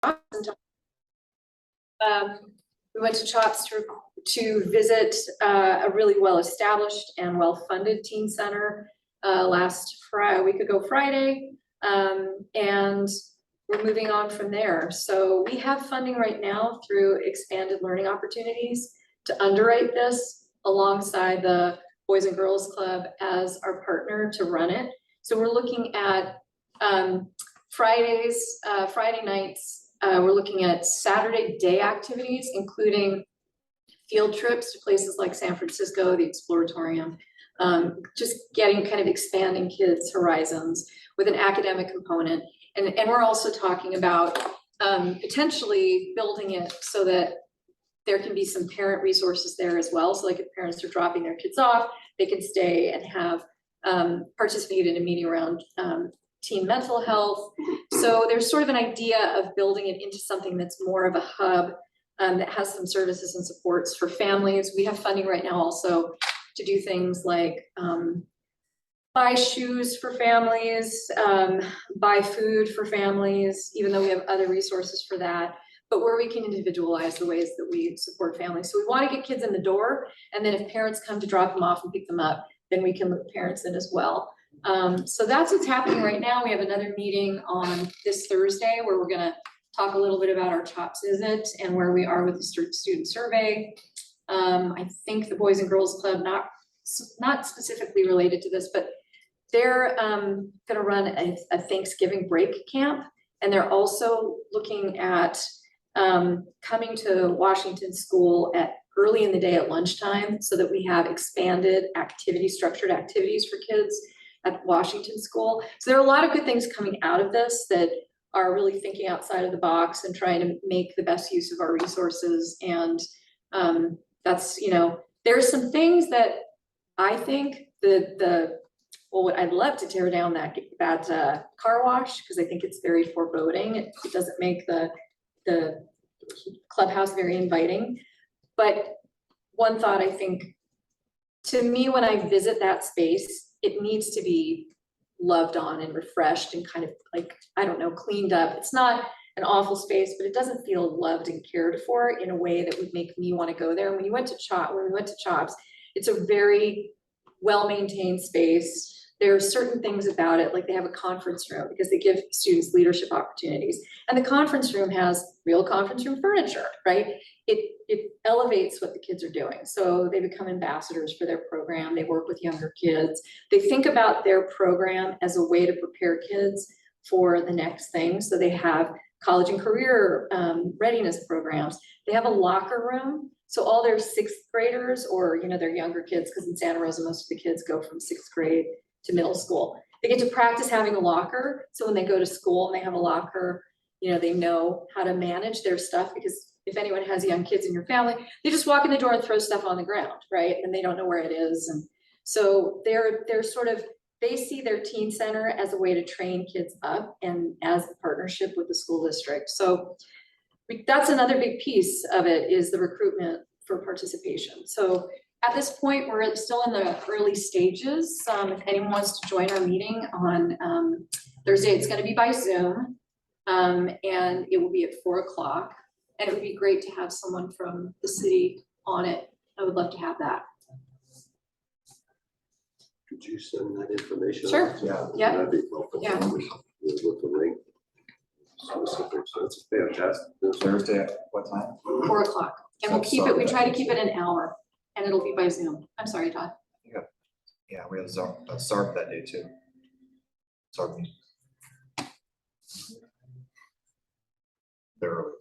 We went to CHOPS to visit a really well-established and well-funded teen center last week ago Friday, and we're moving on from there. So we have funding right now through expanded learning opportunities to underwrite this alongside the Boys and Girls Club as our partner to run it. So we're looking at Friday nights. We're looking at Saturday day activities, including field trips to places like San Francisco, the Exploratorium, just getting kind of expanding kids' horizons with an academic component. And we're also talking about potentially building it so that there can be some parent resources there as well. So like if parents are dropping their kids off, they can stay and have participate in a meeting around teen mental health. So there's sort of an idea of building it into something that's more of a hub that has some services and supports for families. We have funding right now also to do things like buy shoes for families, buy food for families, even though we have other resources for that, but where we can individualize the ways that we support families. So we want to get kids in the door, and then if parents come to drop them off and pick them up, then we can look parents in as well. So that's what's happening right now. We have another meeting on this Thursday where we're going to talk a little bit about our CHOPS visit and where we are with the student survey. I think the Boys and Girls Club, not specifically related to this, but they're going to run a Thanksgiving break camp, and they're also looking at coming to Washington School early in the day at lunchtime so that we have expanded structured activities for kids at Washington School. So there are a lot of good things coming out of this that are really thinking outside of the box and trying to make the best use of our resources. And that's, there's some things that I think I'd love to tear down that car wash, because I think it's very foreboding. It doesn't make the clubhouse very inviting. But one thought, I think, to me, when I visit that space, it needs to be loved on and refreshed and kind of like, I don't know, cleaned up. It's not an awful space, but it doesn't feel loved and cared for in a way that would make me want to go there. When we went to CHOPS, it's a very well-maintained space. There are certain things about it, like they have a conference room because they give students leadership opportunities. And the conference room has real conference room furniture, right? It elevates what the kids are doing. So they become ambassadors for their program. They work with younger kids. They think about their program as a way to prepare kids for the next thing. So they have college and career readiness programs. They have a locker room. So all their sixth graders, or their younger kids, because in Santa Rosa, most of the kids go from sixth grade to middle school. They get to practice having a locker. So when they go to school and they have a locker, they know how to manage their stuff, because if anyone has young kids in your family, they just walk in the door and throw stuff on the ground, right? And they don't know where it is. And so they see their teen center as a way to train kids up and as a partnership with the school district. So that's another big piece of it, is the recruitment for participation. So at this point, we're still in the early stages. If anyone wants to join our meeting on Thursday, it's going to be by Zoom, and it will be at 4:00. And it would be great to have someone from the city on it. I would love to have that. Could you send that information? Sure. Yeah. That'd be helpful. Yeah. With the link. Specifics. That's fantastic. Thursday at what time? 4:00. And we'll keep it, we try to keep it an hour, and it'll be by Zoom. I'm sorry, Todd. Yeah, we have a SARP that day too. SARP meeting. They're early.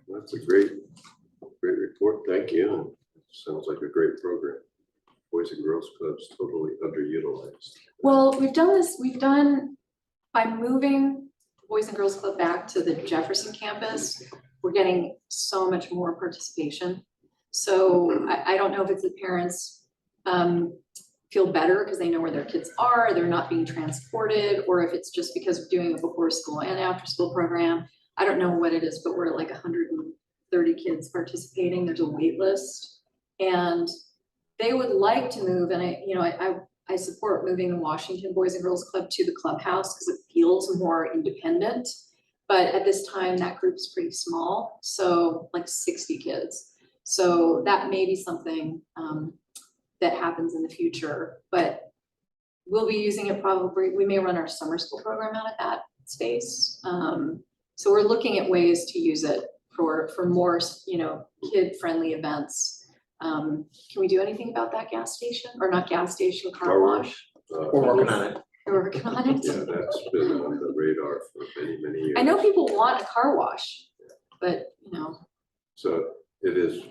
That's a great report. Thank you. Sounds like a great program. Boys and Girls Club's totally underutilized. Well, we've done by moving the Boys and Girls Club back to the Jefferson campus, we're getting so much more participation. So I don't know if it's the parents feel better because they know where their kids are, they're not being transported, or if it's just because we're doing a before school and after school program. I don't know what it is, but we're at like 130 kids participating. There's a wait list, and they would like to move. And I I support moving the Washington Boys and Girls Club to the clubhouse because it feels more independent. But at this time, that group's pretty small, so like 60 kids. So that may be something that happens in the future, but we'll be using it probably, we may run our summer school program out of that space. So we're looking at ways to use it for more, kid-friendly events. Can we do anything about that gas station, or not gas station, car wash? We're working on it. We're working on it. Yeah, that's been on the radar for many, many years. I know people want a car wash, but So it is,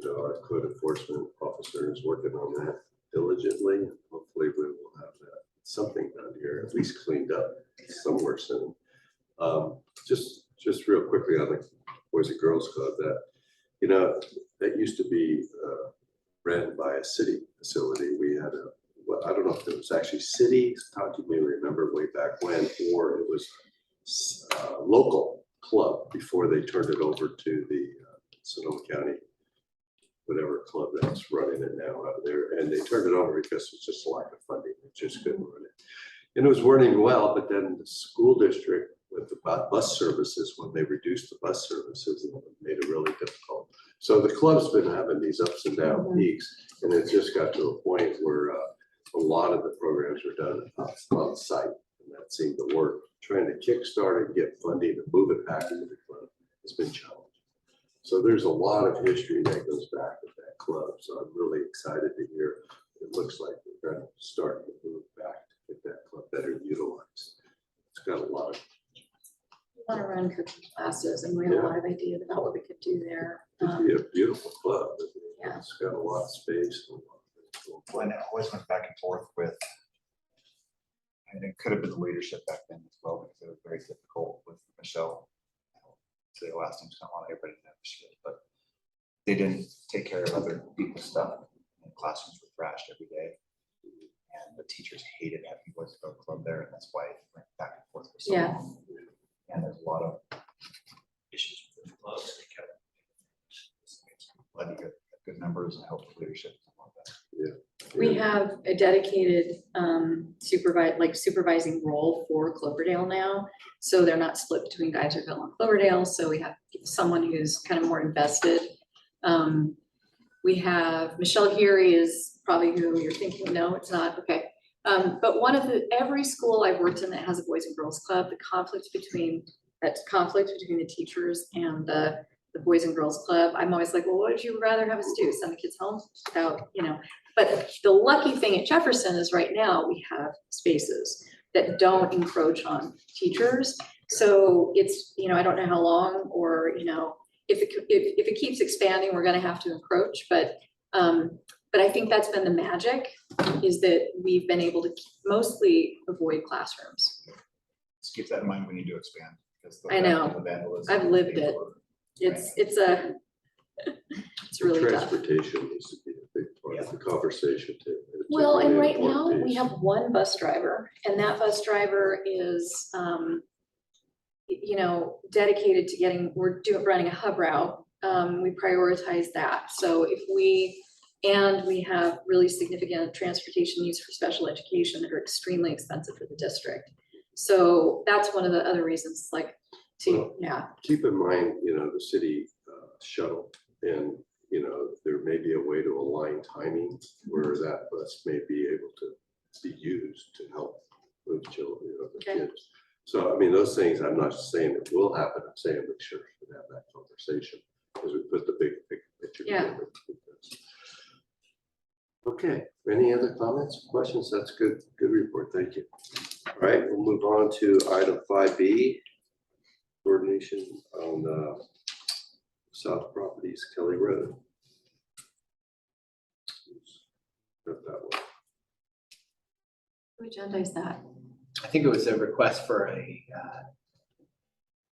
our code enforcement officer is working on that diligently. Hopefully we will have that, something done here, at least cleaned up somewhere soon. Just real quickly on the Boys and Girls Club, that used to be ran by a city facility. We had I don't know if it was actually city, Todd, you may remember way back when, or it was a local club before they turned it over to the Sonoma County, whatever club that's running it now out there. And they turned it over because it's just a lack of funding. It just couldn't run it. And it was running well, but then the school district with the bus services, when they reduced the bus services, it made it really difficult. So the club's been having these ups and down peaks, and it just got to a point where a lot of the programs were done on site, and that seemed to work. Trying to kickstart and get funding and move it back into the club has been challenging. So there's a lot of history that goes back with that club. So I'm really excited to hear it looks like we're going to start to move back to get that club better utilized. It's got a lot of. we want to run cooking classes, and we have a lot of ideas about what we could do there. It'd be a beautiful club. Yeah. It's got a lot of space. And a lot of Well, and it always went back and forth with, and it could have been the leadership back then as well, because it was very difficult with Michelle. So the last name's not on everybody to know she is, but they didn't take care of other people's stuff. And classrooms were thrashed every day. And the teachers hated having Boys and Girls Club there, and that's why it went back and forth for so long. And there's a lot of issues with the clubs. Glad you got good numbers, and I hope the leadership. We have a dedicated supervising role for Cloverdale now. So they're not split between Geyserville and Cloverdale. So we have someone who's kind of more invested. We have Michelle Geary is probably who you're thinking. No, it's not. Okay. But every school I've worked in that has a Boys and Girls Club, the conflict between the teachers and the Boys and Girls Club, I'm always like, well, what would you rather have us do? Send the kids home without, But the lucky thing at Jefferson is right now we have spaces that don't encroach on teachers. So it's, I don't know how long, or, if it keeps expanding, we're going to have to encroach. But I think that's been the magic, is that we've been able to mostly avoid classrooms. Just keep that in mind when you do expand. Because I know. the vandalism, I've lived it. It's really tough. Transportation needs to be a big part of the conversation too. It's a Well, and really right now important we piece. have one bus driver, and that bus driver is, dedicated to we're running a hub route. We prioritize that. So we have really significant transportation needs for special education that are extremely expensive for the district. So that's one of the other reasons, Keep in mind, the city shuttle, and, there may be a way to align timing where that bus may be able to be used to help move children, the kids. So, those things, I'm not saying it will happen, I'm saying make sure we have that conversation as we put the big picture together. Okay, any other comments, questions? That's good report, thank you. All right, we'll move on to item 5B, coordination on South Properties, Kelly Road. Got that one. Who agendized that? I think it was a request for a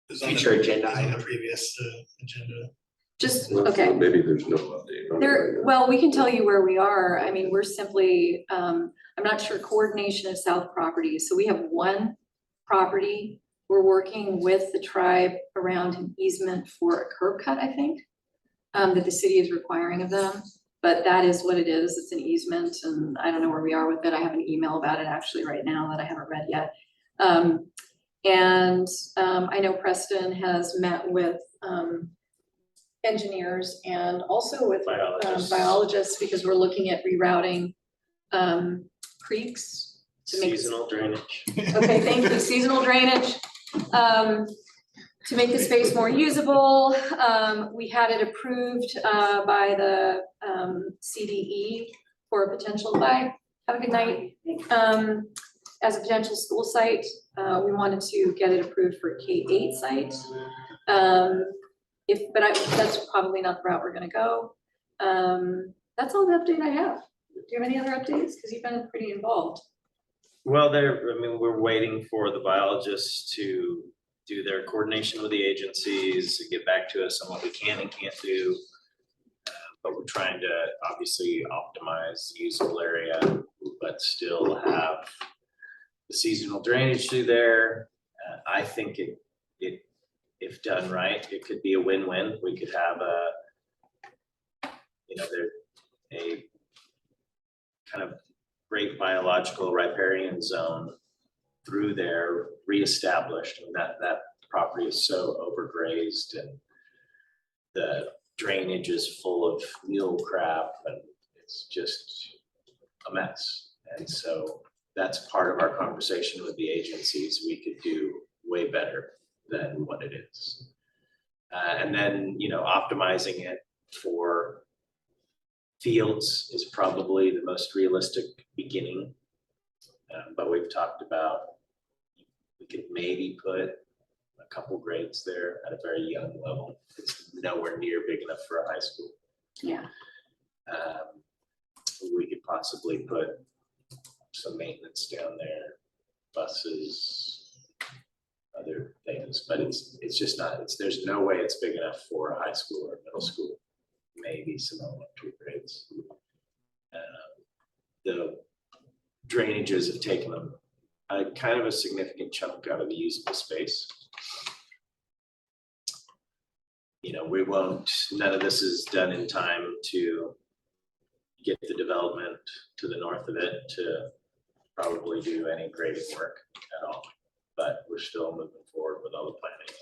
It's on the- future agenda it's on item. the previous agenda. Just, Well, okay. Maybe there's no update on it right now. Well, we can tell you where we are. We're simply, I'm not sure, coordination of South Properties. So we have one property. We're working with the tribe around an easement for a curb cut, I think, that the city is requiring of them. But that is what it is. It's an easement, and I don't know where we are with it. I have an email about it actually right now that I haven't read yet. I know Preston has met with engineers and also with biologists, because we're looking at rerouting creeks to make Seasonal drainage. okay, thank you, seasonal drainage, to make the space more usable. We had it approved by the CDE for a potential, bye, have a good night. As a potential school site, we wanted to get it approved for K-8 site. That's probably not the route we're gonna go. That's all the update I have. Do you have any other updates? Because you've been pretty involved. Well, we're waiting for the biologists to do their coordination with the agencies, and get back to us on what we can and can't do. But we're trying to obviously optimize the usable area, but still have the seasonal drainage through there. I think if done right, it could be a win-win. We could have a kind of great biological riparian zone through there reestablished. I mean, that property is so overgrazed, and the drainage is full of wheel crap, and it's just a mess. And so that's part of our conversation with the agencies. We could do way better than what it is. And then, optimizing it for fields is probably the most realistic beginning. But we've talked about, we could maybe put a couple grades there at a very young level. It's nowhere near big enough for a high school. Yeah. We could possibly put some maintenance down there, buses, other things, but it's just not, there's no way it's big enough for a high school or middle school, maybe some elementary grades. The drainages have taken them a kind of a significant chunk out of the usable space. None of this is done in time to get the development to the north of it to probably do any grading work at all. But we're still moving forward with all the planning.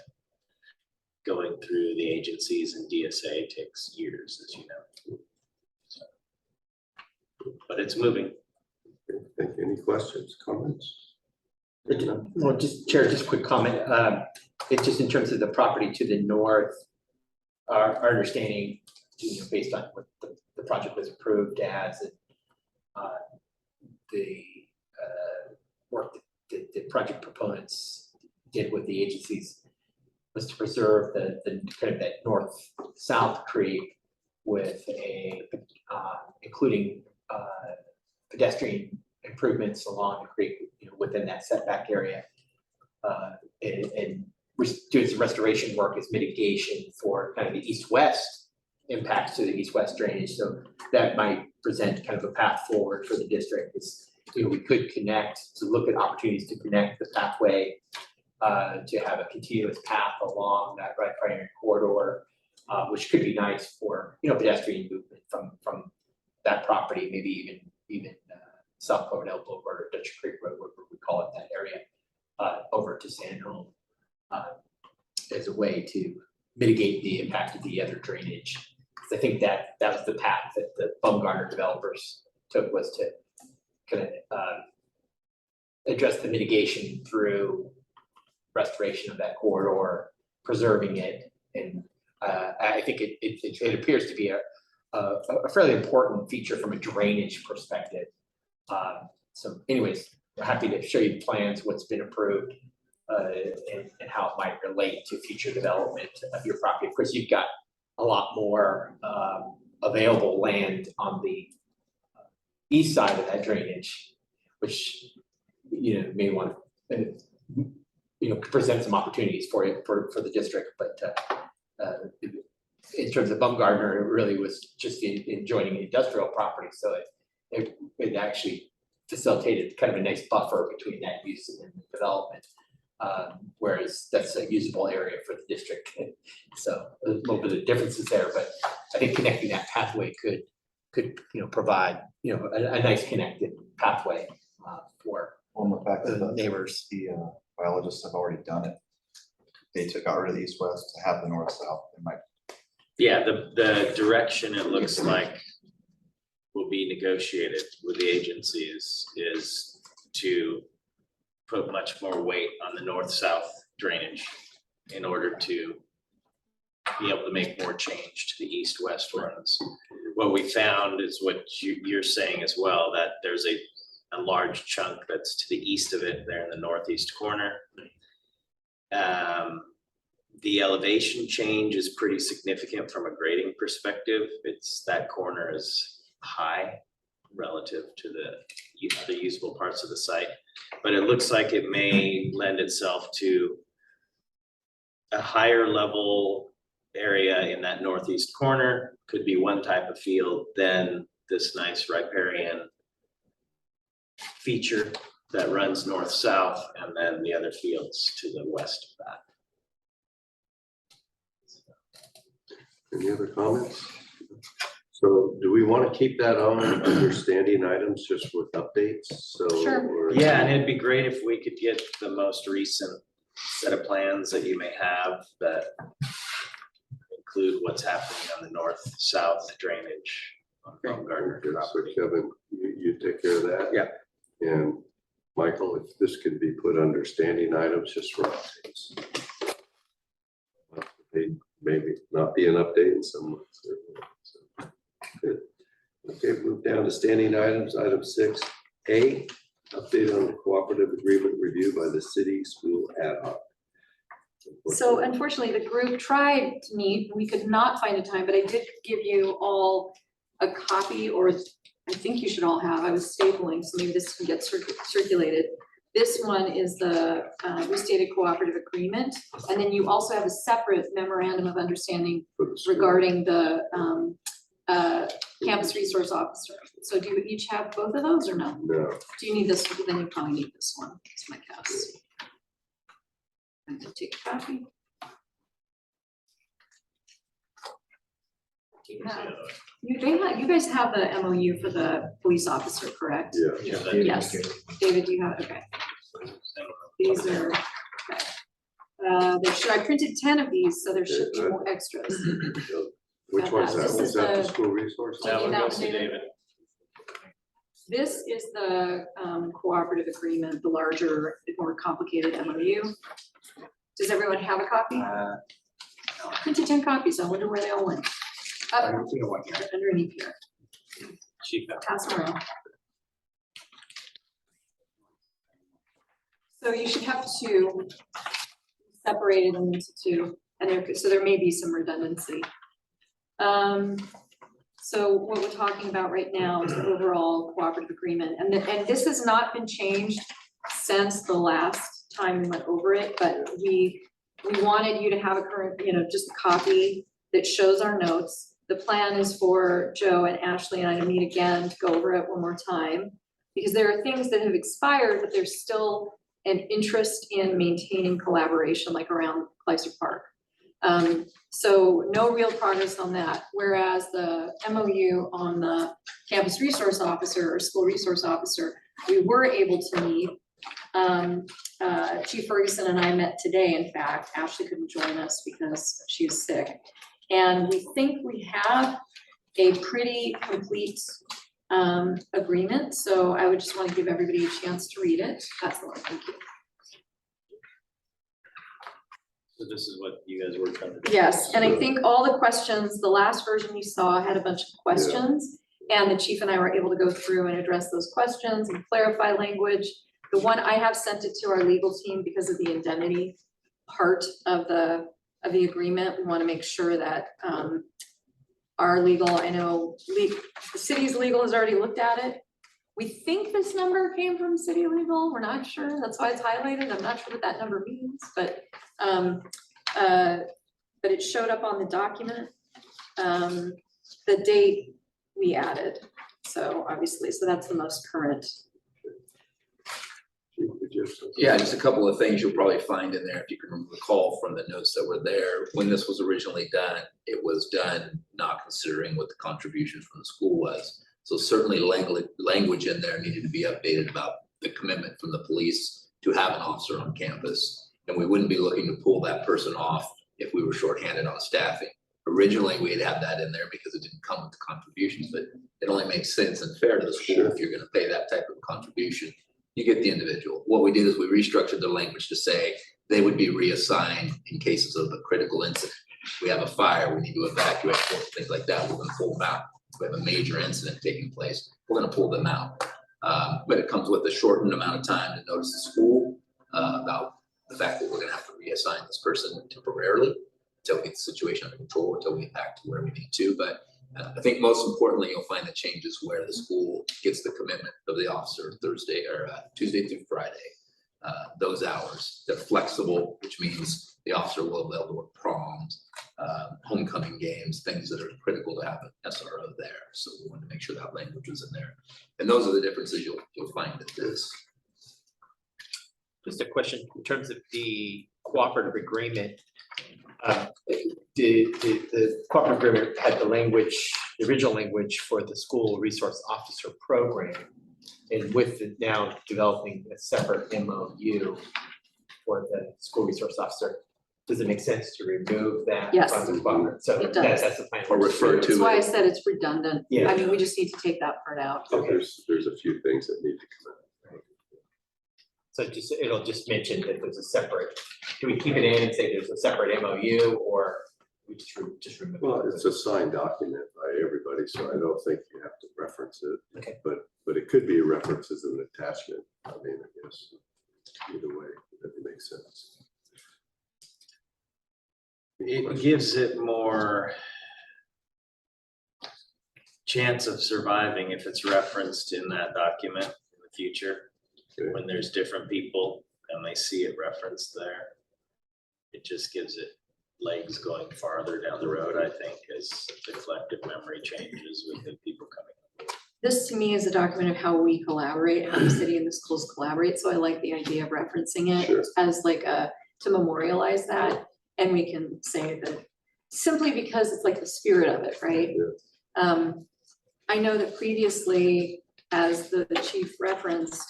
Going through the agencies and DSA takes years, as you know. So, but it's moving. Any questions, comments? Well, Chair, just a quick comment. It's just in terms of the property to the north, our understanding, based on what the project was approved as, the work that the project proponents did with the agencies was to preserve the kind of that north-south creek with including pedestrian improvements along the creek, within that setback area, and doing some restoration work as mitigation for kind of the east-west impacts to the east-west drainage. So that might present kind of a path forward for the district. We could look at opportunities to connect the pathway, to have a continuous path along that riparian corridor, which could be nice for pedestrian movement from that property, maybe even South Cloverdale Boulevard or Dutch Creek Road, whatever we call it, that area, over to San Home, as a way to mitigate the impact of the other drainage. Because I think that was the path that the Baumgartner developers took, was to kind of address the mitigation through restoration of that corridor, preserving it, and I think it appears to be a fairly important feature from a drainage perspective. So anyways, we're happy to show you the plans, what's been approved, and how it might relate to future development of your property. Of course, you've got a lot more available land on the east side of that drainage, which may want to present some opportunities for the district. But in terms of Baumgartner, it really was just in joining an industrial property, so it actually facilitated kind of a nice buffer between that use and the development, whereas that's a usable area for the district. So a little bit of differences there, but I think connecting that pathway could could, provide, a nice connected pathway for Well, the fact that neighbors. the biologists have already done it. They got rid of the east-west to have the north-south. They might. Yeah, the direction it looks like will be negotiated with the agencies is to put much more weight on the north-south drainage in order to be able to make more change to the east-west ones. What we found is what you're saying as well, that there's a large chunk that's to the east of it there in the northeast corner. The elevation change is pretty significant from a grading perspective. That corner is high relative to the other usable parts of the site. But it looks like it may lend itself to a higher level area in that northeast corner. Could be one type of field, then this nice riparian feature that runs north-south, and then the other fields to the west of that. Any other comments? So do we want to keep that on under standing items just with updates? So. Sure. or- Yeah, and it'd be great if we could get the most recent set of plans that you may have that include what's happening on the north-south drainage on Gardner Okay, so property. Kevin, you take care of that? Yeah. And Michael, if this could be put under standing items just for updates. Maybe not be an update in some months. So, good. Okay, move down to standing items, item 6A, update on the cooperative agreement review by the city school ad hoc. So unfortunately, the group tried to meet, we could not find a time, but I did give you all a copy, or I think you should all have, I was stapling, so maybe this can get circulated. This one is the restated cooperative agreement, and then you also have a separate memorandum of understanding For the school. regarding the campus resource officer. So do you each have both of those or no? No, Do you need this? Then you probably need this one, it's my guess. I'm gonna take a copy. Do you have, you guys have the MOU for the police officer, correct? yeah. Yeah, that- Yes. David, do you have, okay, these are, okay. I printed 10 of these, so there should be more extras. Which one's that? This Was is that the the- school resource? That one That goes to one, David? David. This is the cooperative agreement, the larger, more complicated MOU. Does everyone have a copy? I printed 10 copies, I wonder where they all went. I Up don't see one here. underneath here, Chief. pass them around. So you should have two, separated them into two, and so there may be some redundancy. So what we're talking about right now is the overall cooperative agreement, and this has not been changed since the last time we went over it, but we wanted you to have a current, just a copy that shows our notes. The plan is for Joe and Ashley and I to meet again to go over it one more time, because there are things that have expired, but there's still an interest in maintaining collaboration, like around Kleiser Park. So no real progress on that, whereas the MOU on the campus resource officer or school resource officer, we were able to meet. Chief Ferguson and I met today, in fact. Ashley couldn't join us because she was sick. And we think we have a pretty complete agreement, so I would just want to give everybody a chance to read it. That's the one, thank you. So this is what you guys worked on. today? Yes, and I think all the questions, the last version you saw had a bunch of questions, and the chief and I were able to go through and address those questions and clarify language. The one I have sent it to our legal team because of the indemnity part of the agreement. We want to make sure that our legal, I know the city's legal has already looked at it. We think this number came from city legal. We're not sure. That's why it's highlighted. I'm not sure what that number means, but it showed up on the document. The date we added, so obviously, so that's the most current. did you have something? Yeah, just a couple of things you'll probably find in there, if you can recall from the notes that were there. When this was originally done, it was done not considering what the contribution from the school was. So certainly language in there needed to be updated about the commitment from the police to have an officer on campus. And we wouldn't be looking to pull that person off if we were shorthanded on staffing. Originally, we had had that in there because it didn't come with the contributions, but it only makes sense and fair to the school if you're gonna pay that type of contribution. You get the individual. What we did is we restructured the language to say they would be reassigned in cases of a critical incident. We have a fire, we need to evacuate, things like that, we're gonna pull them out. We have a major incident taking place, we're gonna pull them out. But it comes with a shortened amount of time to notice the school about the fact that we're gonna have to reassign this person temporarily until we get the situation under control, until we get back to where we need to. But I think most importantly, you'll find the changes where the school gets the commitment of the officer Thursday or Tuesday through Friday. Those hours, they're flexible, which means the officer will be able to work proms, homecoming games, things that are critical to have an SRO there. So we wanted to make sure that language was in there. And those are the differences you'll find in this. Just a question, in terms of the cooperative agreement, the cooperative agreement had the language, the original language for the school resource officer program. And with the now developing a separate MOU for the school resource officer, does it make sense to remove that? Yes. From the cooperative? So It does. that's the plan. Or refer to That's why I said it's redundant. Yeah. I mean, we just need to take that part out. So there's a few things that need to come out. So just, it'll just mention that there's a separate, do we keep it in and say there's a separate MOU, or we just remove it? Well, it's a signed document by everybody, so I don't think you have to reference it. Okay. But it could be a reference as an attachment. I mean, I guess either way, that makes sense. It gives it more chance of surviving if it's referenced in that document in the future. Okay. When there's different people and they see it referenced there, it just gives it legs going farther down the road, I think, as the collective memory changes with the people coming. This to me is a document of how we collaborate, how the city and the schools collaborate. So I like the idea of referencing it Sure. as like to memorialize that. And we can say that simply because it's like the spirit of it, right? Yeah. I know that previously, as the chief referenced,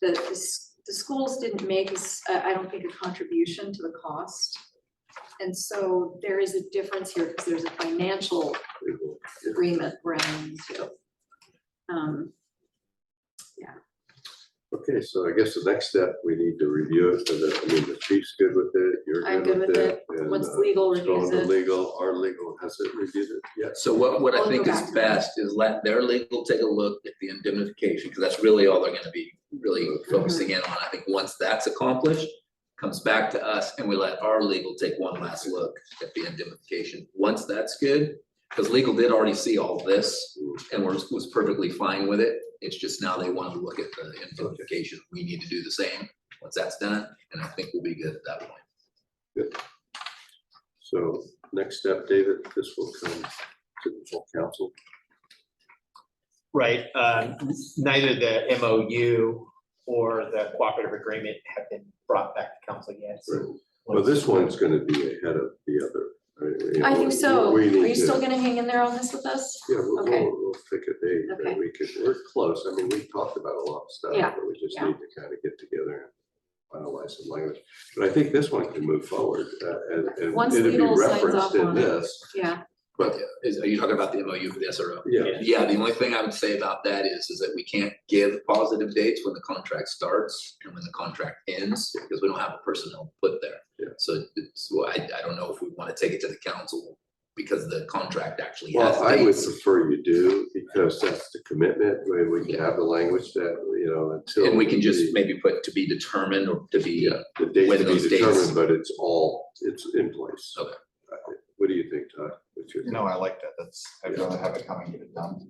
the schools didn't make, I don't think, a contribution to the cost. And so there is a difference here because there's a financial agreement we're entering into. Okay, so I guess the next step, we need to review it. I mean, the chief's good with it, you're I'm good with it. and, Once legal it's going reviews to it. Legal, our legal, has it reviewed it yet? So what I I'll think go is back to that. best is let their legal take a look at the indemnification, because that's really all they're gonna be really focusing in on. I think once that's accomplished, comes back to us and we let our legal take one last look at the indemnification. Once that's good, because legal did already see all this and was perfectly fine with it. It's just now they want to look at the indemnification. We need to do the same once that's done, and I think we'll be good at that point. Good. So next step, David, this will come to the full council. Right, neither the MOU or the cooperative agreement have been brought back to council yet, so. Well, this one's gonna be ahead of the other. You know, I think so. Are we need you to- still gonna hang in there on this with us? Yeah, Okay. we'll pick a date Okay. that we could, we're close. I mean, we talked about a lot of stuff, Yeah, but we just yeah. need to kind of get together and finalize some language. But I think this one can move forward and Once it'll be legal signs referenced off in on it. this. Yeah, But are you talking about the MOU for the SRO? Yeah, Yeah, the only thing I would say about that is that we can't give positive dates when the contract starts and when the contract ends, because we don't have a personnel put there. Yeah. So it's, well, I don't know if we want to take it to the council because the contract actually well, has I would dates. prefer you do, because that's the commitment, where we can have the language that, you know, until. And we can just the- maybe put to be determined or to be, Yeah, the date when to be those dates- determined, but it's in place. Okay. What do you think, Todd? What's your No, I like that. I'd rather have it come and get it done.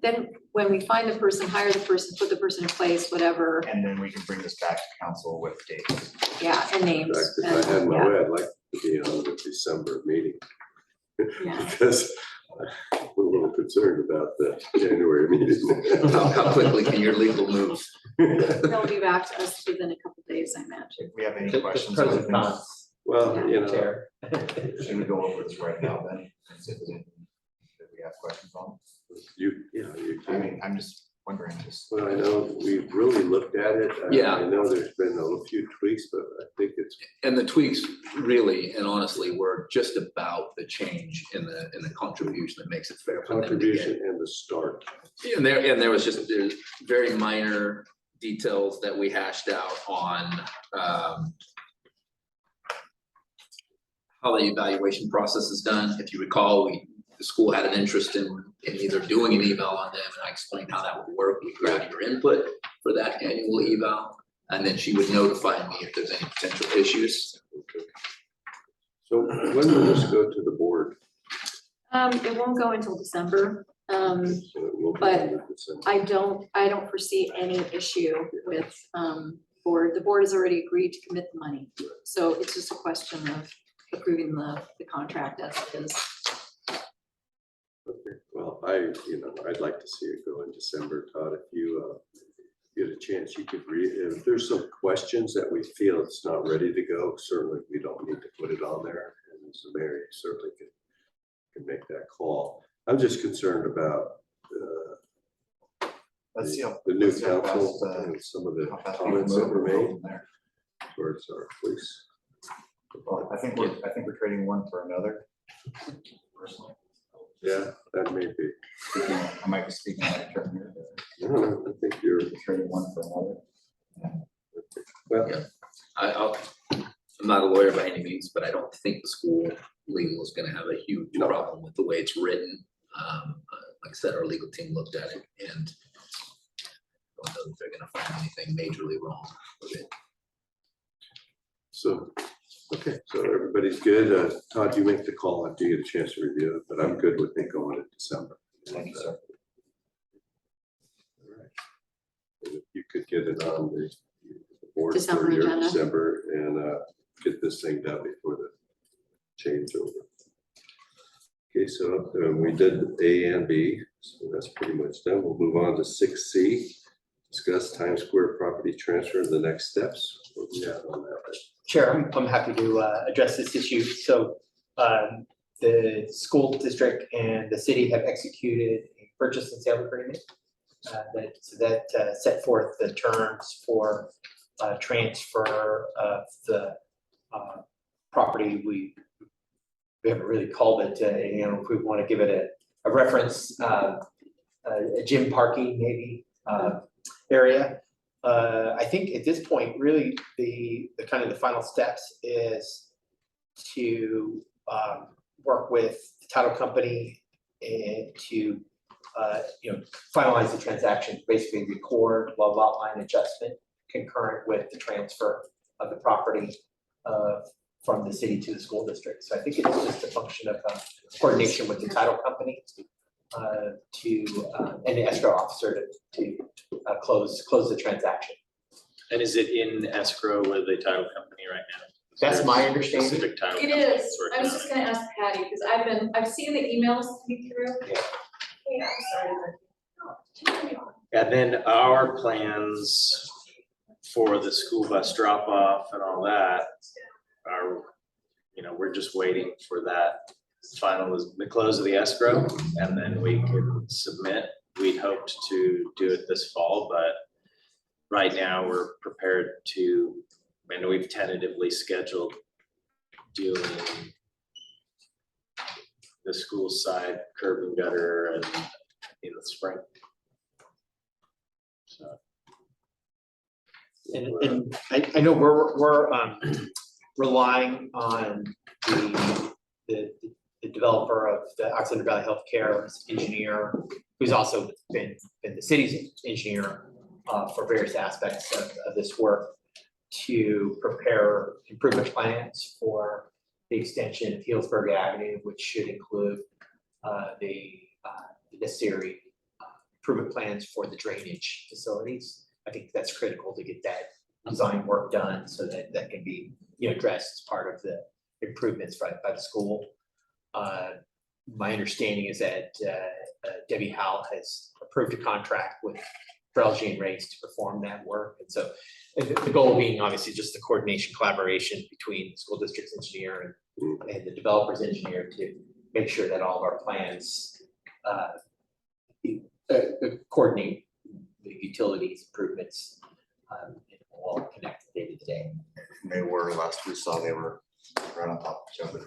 then when we find the person, hire the person, put the person in place, whatever, And then we can bring this back to council with dates. yeah, and In names. fact, if I had and- my yeah, way, I'd like to be on the December meeting. Yeah. Because I'm a little concerned about the January meeting. how quickly can your legal move? They'll be back to us within a couple days, I imagine. If we have any The questions, pros on and things, cons, Well, you know, Chair. should we go over this right now then? And see if there's anything that we have questions on? you I can. mean, I'm just wondering, just. Well, I know we've really looked at it. Yeah. I know there's been a few tweaks, but I think it's, And the tweaks really and honestly were just about the change in the contribution that makes it fair for them to get. contribution and the start. And there was just, there's very minor details that we hashed out on, how the evaluation process is done. If you recall, the school had an interest in either doing an eval on them, and I explained how that would work. We grab your input for that annual eval, and then she would notify me if there's any potential issues. So when will this go to the board? It won't go until December. So it will be But under December. I don't foresee any issue with, board. The board has already agreed to commit the money. So it's just a question of approving the contract as it is. Okay, well, I'd like to see it go in December, Todd, if you get a chance, you could read, if there's some questions that we feel it's not ready to go, certainly we don't need to put it on there, and as the mayor certainly can make that call. I'm just concerned about Let's see how. the new let's see how council fast, and some of the how fast we comments move that were and go made from there. towards our police. Well, I think we're trading one for another. Personally. Yeah, that may be. I might be speaking out of turn here. No, I think you're, We're trading one for another. well, I'm not a lawyer by any means, but I don't think the school legal is gonna have a huge No. problem with the way it's written. Like I said, our legal team looked at it and don't know that they're gonna find anything majorly wrong with it. so, okay, so everybody's good. Todd, you make the call after you get a chance to review it, but I'm good with it going in December. Thank you, sir. All right. And if you could get it on the board December for your agenda. December and get this thing done before the changeover. Okay, so we did A and B, so that's pretty much done. We'll move on to 6C. Discuss Times Square property transfer and the next steps. What do we have on that? Chair, I'm happy to address this issue. So the school district and the city have executed a purchase and sale agreement that set forth the terms for transfer of the property. We haven't really called it, if we want to give it a reference, a gym parking maybe area. I think at this point, really, the kind of the final steps is to work with the title company and to finalize the transaction, basically record lot line adjustment concurrent with the transfer of the property from the city to the school district. So I think it's just a function of coordination with the title company and the escrow officer to close the transaction. And is it in escrow with the title company right now? Is That's there my a understanding. specific title It company is. it's I working was on? just gonna ask Patty, because I've seen the emails coming through. Yeah. Yeah, I'm sorry. And then our plans for the school bus drop off and all that are, we're just waiting for that the close of the escrow, and then we can submit. We'd hoped to do it this fall, but right now we're prepared to, we've tentatively scheduled doing the school side curb and gutter and in the spring. So. And I know we're relying on the developer of the Oxford Valley Healthcare engineer, who's also been the city's engineer for various aspects of this work, to prepare improvement plans for the extension of Healdsburg Avenue, which should include the necessary improvement plans for the drainage facilities. I think that's critical to get that design work done so that that can be addressed as part of the improvements by the school. My understanding is that Debbie Howe has approved a contract with for LG and Race to perform that work. And so the goal being obviously just the coordination, collaboration between the school district's engineer and the developer's engineer to make sure that all of our plans coordinate the utilities improvements and all connect day to day. And they were, last we saw, they were right on top of each other.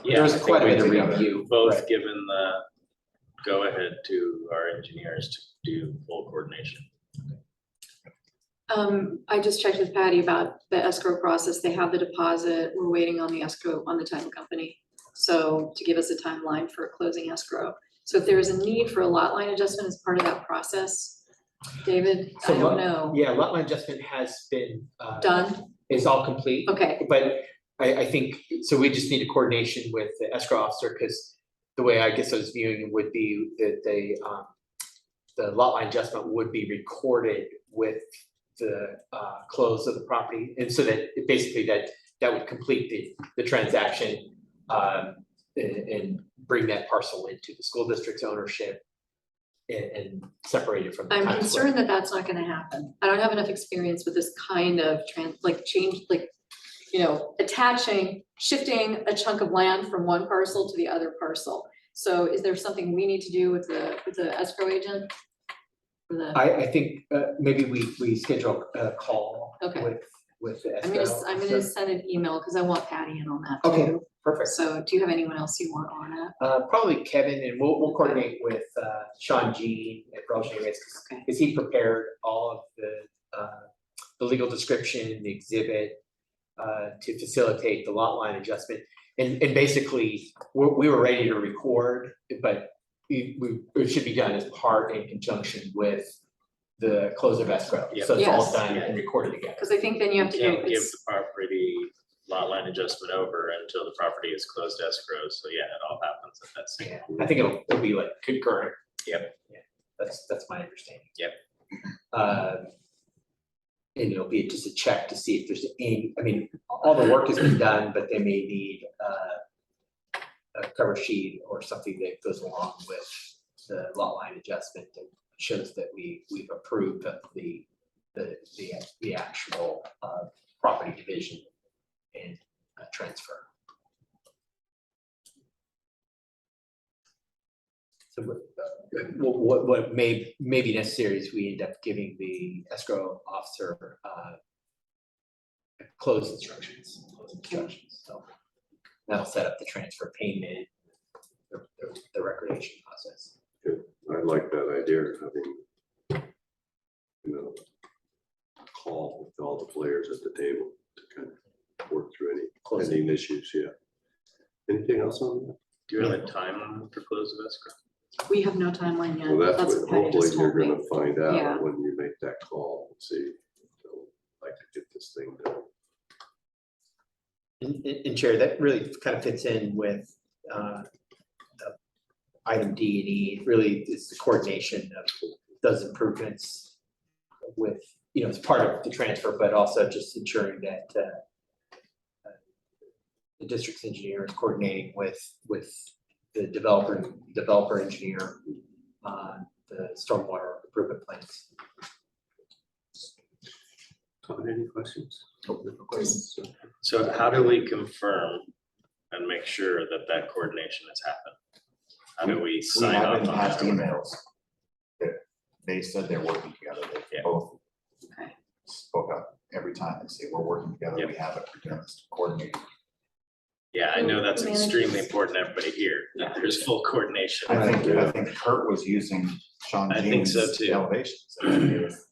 Yeah, There was I think quite a we bit of together review. Both right. given the go-ahead to our engineers to do full coordination. I just checked with Patty about the escrow process. They have the deposit. We're waiting on the escrow on the title company. So to give us a timeline for closing escrow. So if there is a need for a lot line adjustment as part of that process, David, So I don't know. Yeah, lot line adjustment has been Done? is all complete. Okay, But I think, so we just need a coordination with the escrow officer, because the way I guess I was viewing it would be that the lot line adjustment would be recorded with the close of the property. And so that it basically that would complete the transaction and bring that parcel into the school district's ownership and separate it from the I'm tax concerned that that's not gonna happen. I don't have enough experience with this kind of shifting a chunk of land from one parcel to the other parcel. So is there something we need to do with the escrow agent? For the, I think maybe we schedule a call Okay. with the I'm escrow. gonna officer. send an email, cause I want Patty in on that too. Okay, perfect. So do you have anyone else you want on it? Probably Kevin, and we'll coordinate with Sean G at Broadway Race, Okay. because he prepared all of the legal description, the exhibit to facilitate the lot line adjustment. And basically, we were ready to record, but it should be done as part in conjunction with the close of escrow. Yep. So it's all Yes. done and recorded together. Cause I think then you have to Can't go, give it's, the property lot line adjustment over until the property is closed escrow. So yeah, it all happens at that same. Yeah, I think it'll be like concurrent. Yep. Yeah, that's my understanding. Yep. And it'll be just a check to see if there's any, I mean, all the work has been done, but they may need a cover sheet or something that goes along with the lot line adjustment that shows that we've approved of the actual property division and transfer. So what may be necessary is we end up giving the escrow officer close instructions. So that'll set up the transfer payment, the recordation process. I like that idea of having, a call with all the players at the table to kind of work through any pending issues, yeah. Anything else on that? Do you have a timeline for close of escrow? we have no timeline yet. Well, that's what Patty hopefully just you're told me. gonna find Yeah. out when you make that call, and see, like to get this thing done. And Chair, that really kind of fits in with item D and E. It really is the coordination of those improvements with, as part of the transfer, but also just ensuring that the district's engineer is coordinating with the developer engineer on the stormwater improvement plans. Todd, any questions? No questions. So how do we confirm and make sure that that coordination has happened? How do we We sign have off in on past that? emails that they said they're working together. They Yeah. both Okay. spoke up every time and say, we're working together. We have it, we're doing this coordinated. Yeah, I know that's Who manages- extremely important to everybody here, that there's full coordination. I think Kurt was using Sean I think so Jean's too. elevations. I think it was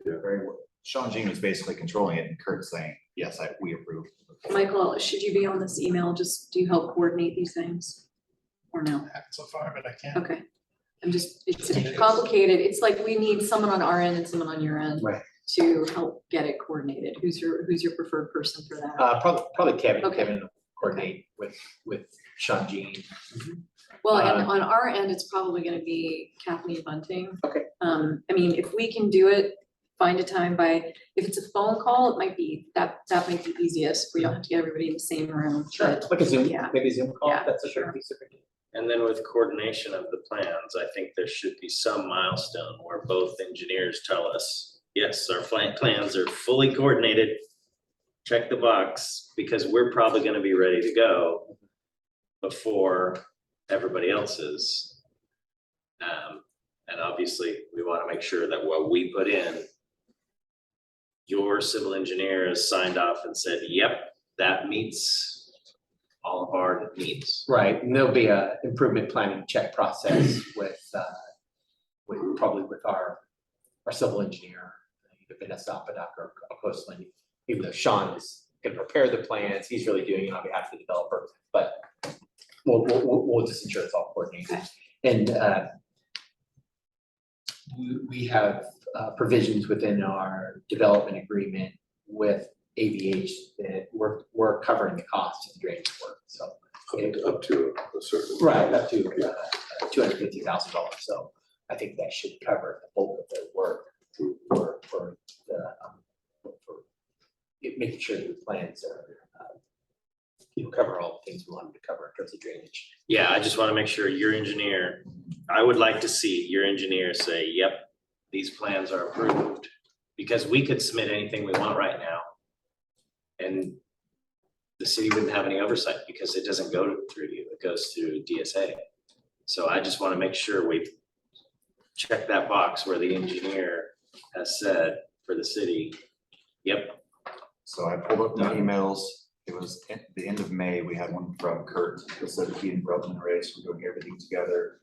Yeah. very well. Sean Jean was basically controlling it and Kurt saying, yes, we approve. Michael, should you be on this email? Just, do you help coordinate these things? Or no? Happened so far, but I can't. Okay. It's complicated. It's like we need someone on our end and someone on your end. Right. To help get it coordinated. Who's your preferred person for that? Probably Kevin. Okay. Kevin will coordinate with Sean Jean. Well, and on our end, it's probably gonna be Kathleen Bunting. Okay. I mean, if we can do it, find a time if it's a phone call, it might be, that might be easiest. We don't have to get everybody in the same room. but- Like a Zoom, Yeah. maybe a Zoom call, Yeah, that's a sure. sure piece of it. And then with coordination of the plans, I think there should be some milestone where both engineers tell us, yes, our plans are fully coordinated. Check the box, because we're probably gonna be ready to go before everybody else is. And obviously, we wanna make sure that what we put in, your civil engineer has signed off and said, yep, that meets all of our needs. Right, and there'll be a improvement planning check process with probably with our civil engineer, either Vanessa Apodaca or Postman, even though Sean is gonna prepare the plans, he's really doing it on behalf of the developer, but we'll just ensure it's all coordinated. And we have provisions within our development agreement with AVH that we're covering the cost of the drainage work, so. Up to a certain. Right, up to $250,000, so I think that should cover the bulk of their work for making sure the plans are, cover all the things we want them to cover in terms of drainage. Yeah, I just wanna make sure your engineer, I would like to see your engineer say, yep, these plans are approved. Because we could submit anything we want right now. And the city wouldn't have any oversight because it doesn't go through you, it goes through DSA. So I just wanna make sure we check that box where the engineer has said for the city, yep. So I pulled up my emails. It was at the end of May, we had one from Kurt that said that he and Broden and Race were doing everything together.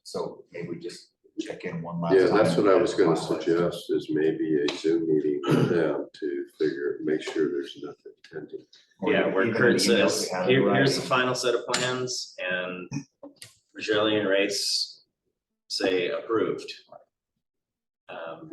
So maybe we just check in one last Yeah, time. that's what I was gonna suggest, is maybe a Zoom meeting with them to make sure there's nothing pending. Or Yeah, even where the Kurt emails we says, have in here's the writing. final set of plans, and Rogelli and Race say approved.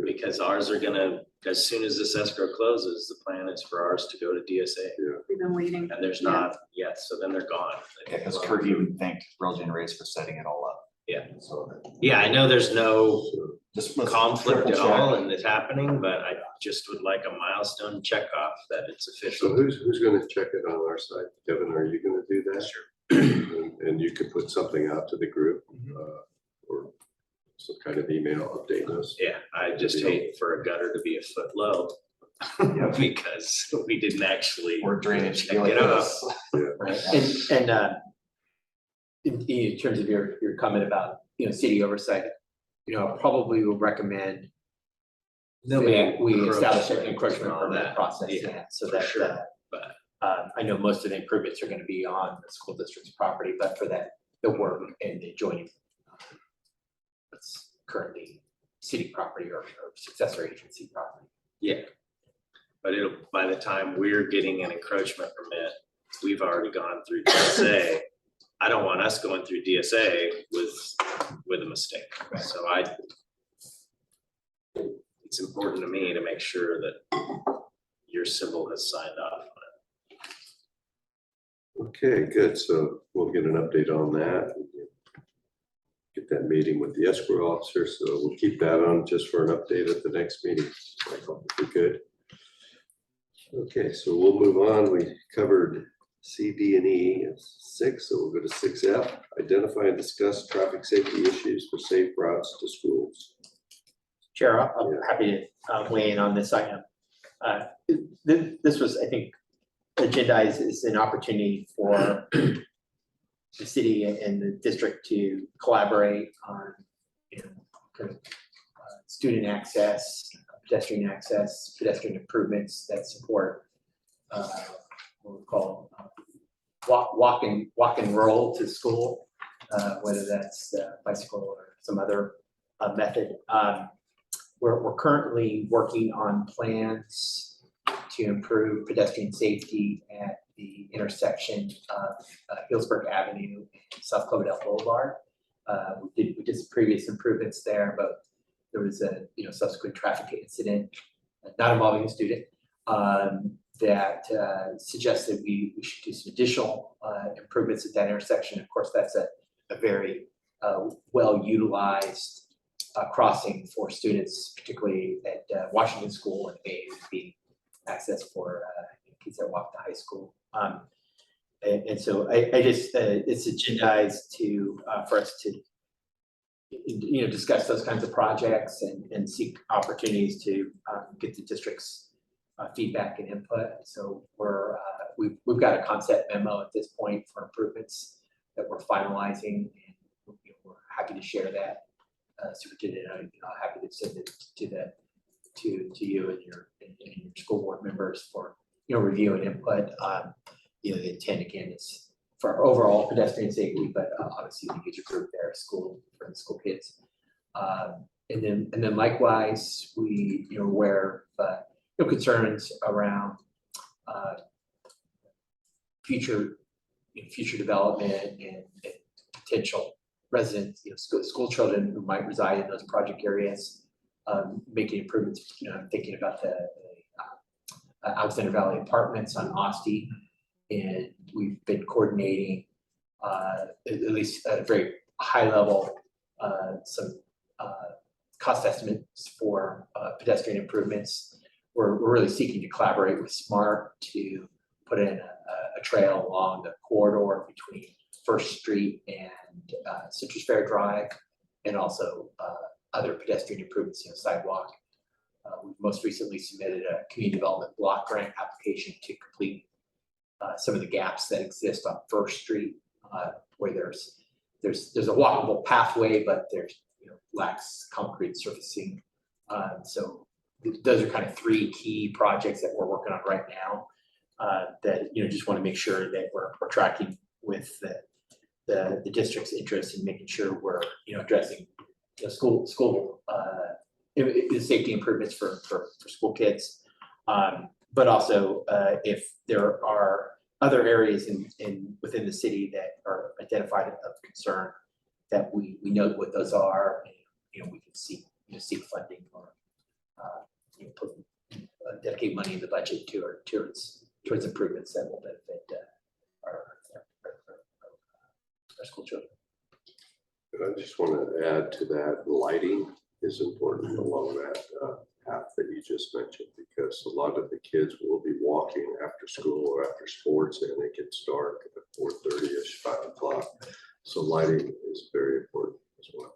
Because ours are gonna, as soon as this escrow closes, the plan is for ours to go to DSA, We've been waiting. and there's not yet, so then they're gone. Yeah, because Kurt even thanked Rosie and Race for setting it all up. Yeah. So Yeah, I know there's no So, just let's conflict at triple check. all and it's happening, but I just would like a milestone check off that it's so official. who's gonna check it on our side? Kevin, are you gonna do that? Sure. And you could put something out to the group, or some kind of email updating us. Yeah, I just hate for a gutter to be a foot low. Yep. Because we didn't actually. Or drainage. check it off. Right, and in terms of your comment about, city oversight, I probably will recommend There'll be that we establish an encroachment encroachment and all permit that. process, Yeah, so for that, sure, but- I know most of the improvements are gonna be on the school district's property, but for that, the work and the adjoining that's currently city property or successor agency property. Yeah. But by the time we're getting an encroachment permit, we've already gone through DSA. I don't want us going through DSA with a mistake, so it's important to me to make sure that your civil has signed off on it. Okay, good, so we'll get an update on that. Get that meeting with the escrow officer, so we'll keep that on just for an update at the next meeting. Michael, if we could. Okay, so we'll move on. We covered C, D, and E. It's 6, so we'll go to 6F. Identify and discuss traffic safety issues for safe routes to schools. Chair, I'm happy to weigh in on this item. This was, I think, agendized as an opportunity for the city and the district to collaborate on, student access, pedestrian improvements that support what we call walk and roll to school, whether that's bicycle or some other method. We're currently working on plans to improve pedestrian safety at the intersection of Hillsburg Avenue and South Cloverdale Boulevard. We did some previous improvements there, but there was a subsequent traffic incident, not involving a student, that suggested we should do some additional improvements at that intersection. Of course, that's a very well-utilized crossing for students, particularly at Washington School and Bay, being access for kids that walk to high school. And so I just, it's agendized to, for us to, discuss those kinds of projects and seek opportunities to get the district's feedback and input. So we've got a concept memo at this point for improvements that we're finalizing, and we're happy to share that. Superintendent, I'm happy to send it to you and your school board members for review and input. The intent again is for overall pedestrian safety, but obviously the user group there at school for the school kids. And then likewise, we aware of concerns around future development and potential residents, school children who might reside in those project areas, making improvements. Thinking about the Alexander Valley Apartments on Oste, and we've been coordinating at least at a very high level some cost estimates for pedestrian improvements. We're really seeking to collaborate with SMART to put in a trail along the corridor between First Street and Citrus Fair Drive, and also other pedestrian improvements, sidewalk. We've most recently submitted a community development block grant application to complete some of the gaps that exist on First Street, where there's a walkable pathway, but there's lacks concrete surfacing. So those are kind of three key projects that we're working on right now. That just want to make sure that we're tracking with the district's interest in making sure we're addressing school safety improvements for school kids, but also if there are other areas within the city that are identified of concern, that we know what those are, and we can seek funding or dedicate money in the budget towards improvements that will benefit our school children. I just want to add to that, lighting is important along that path that you just mentioned, because a lot of the kids will be walking after school or after sports, and it gets dark at 4:30ish, 5 o'clock. So lighting is very important as well.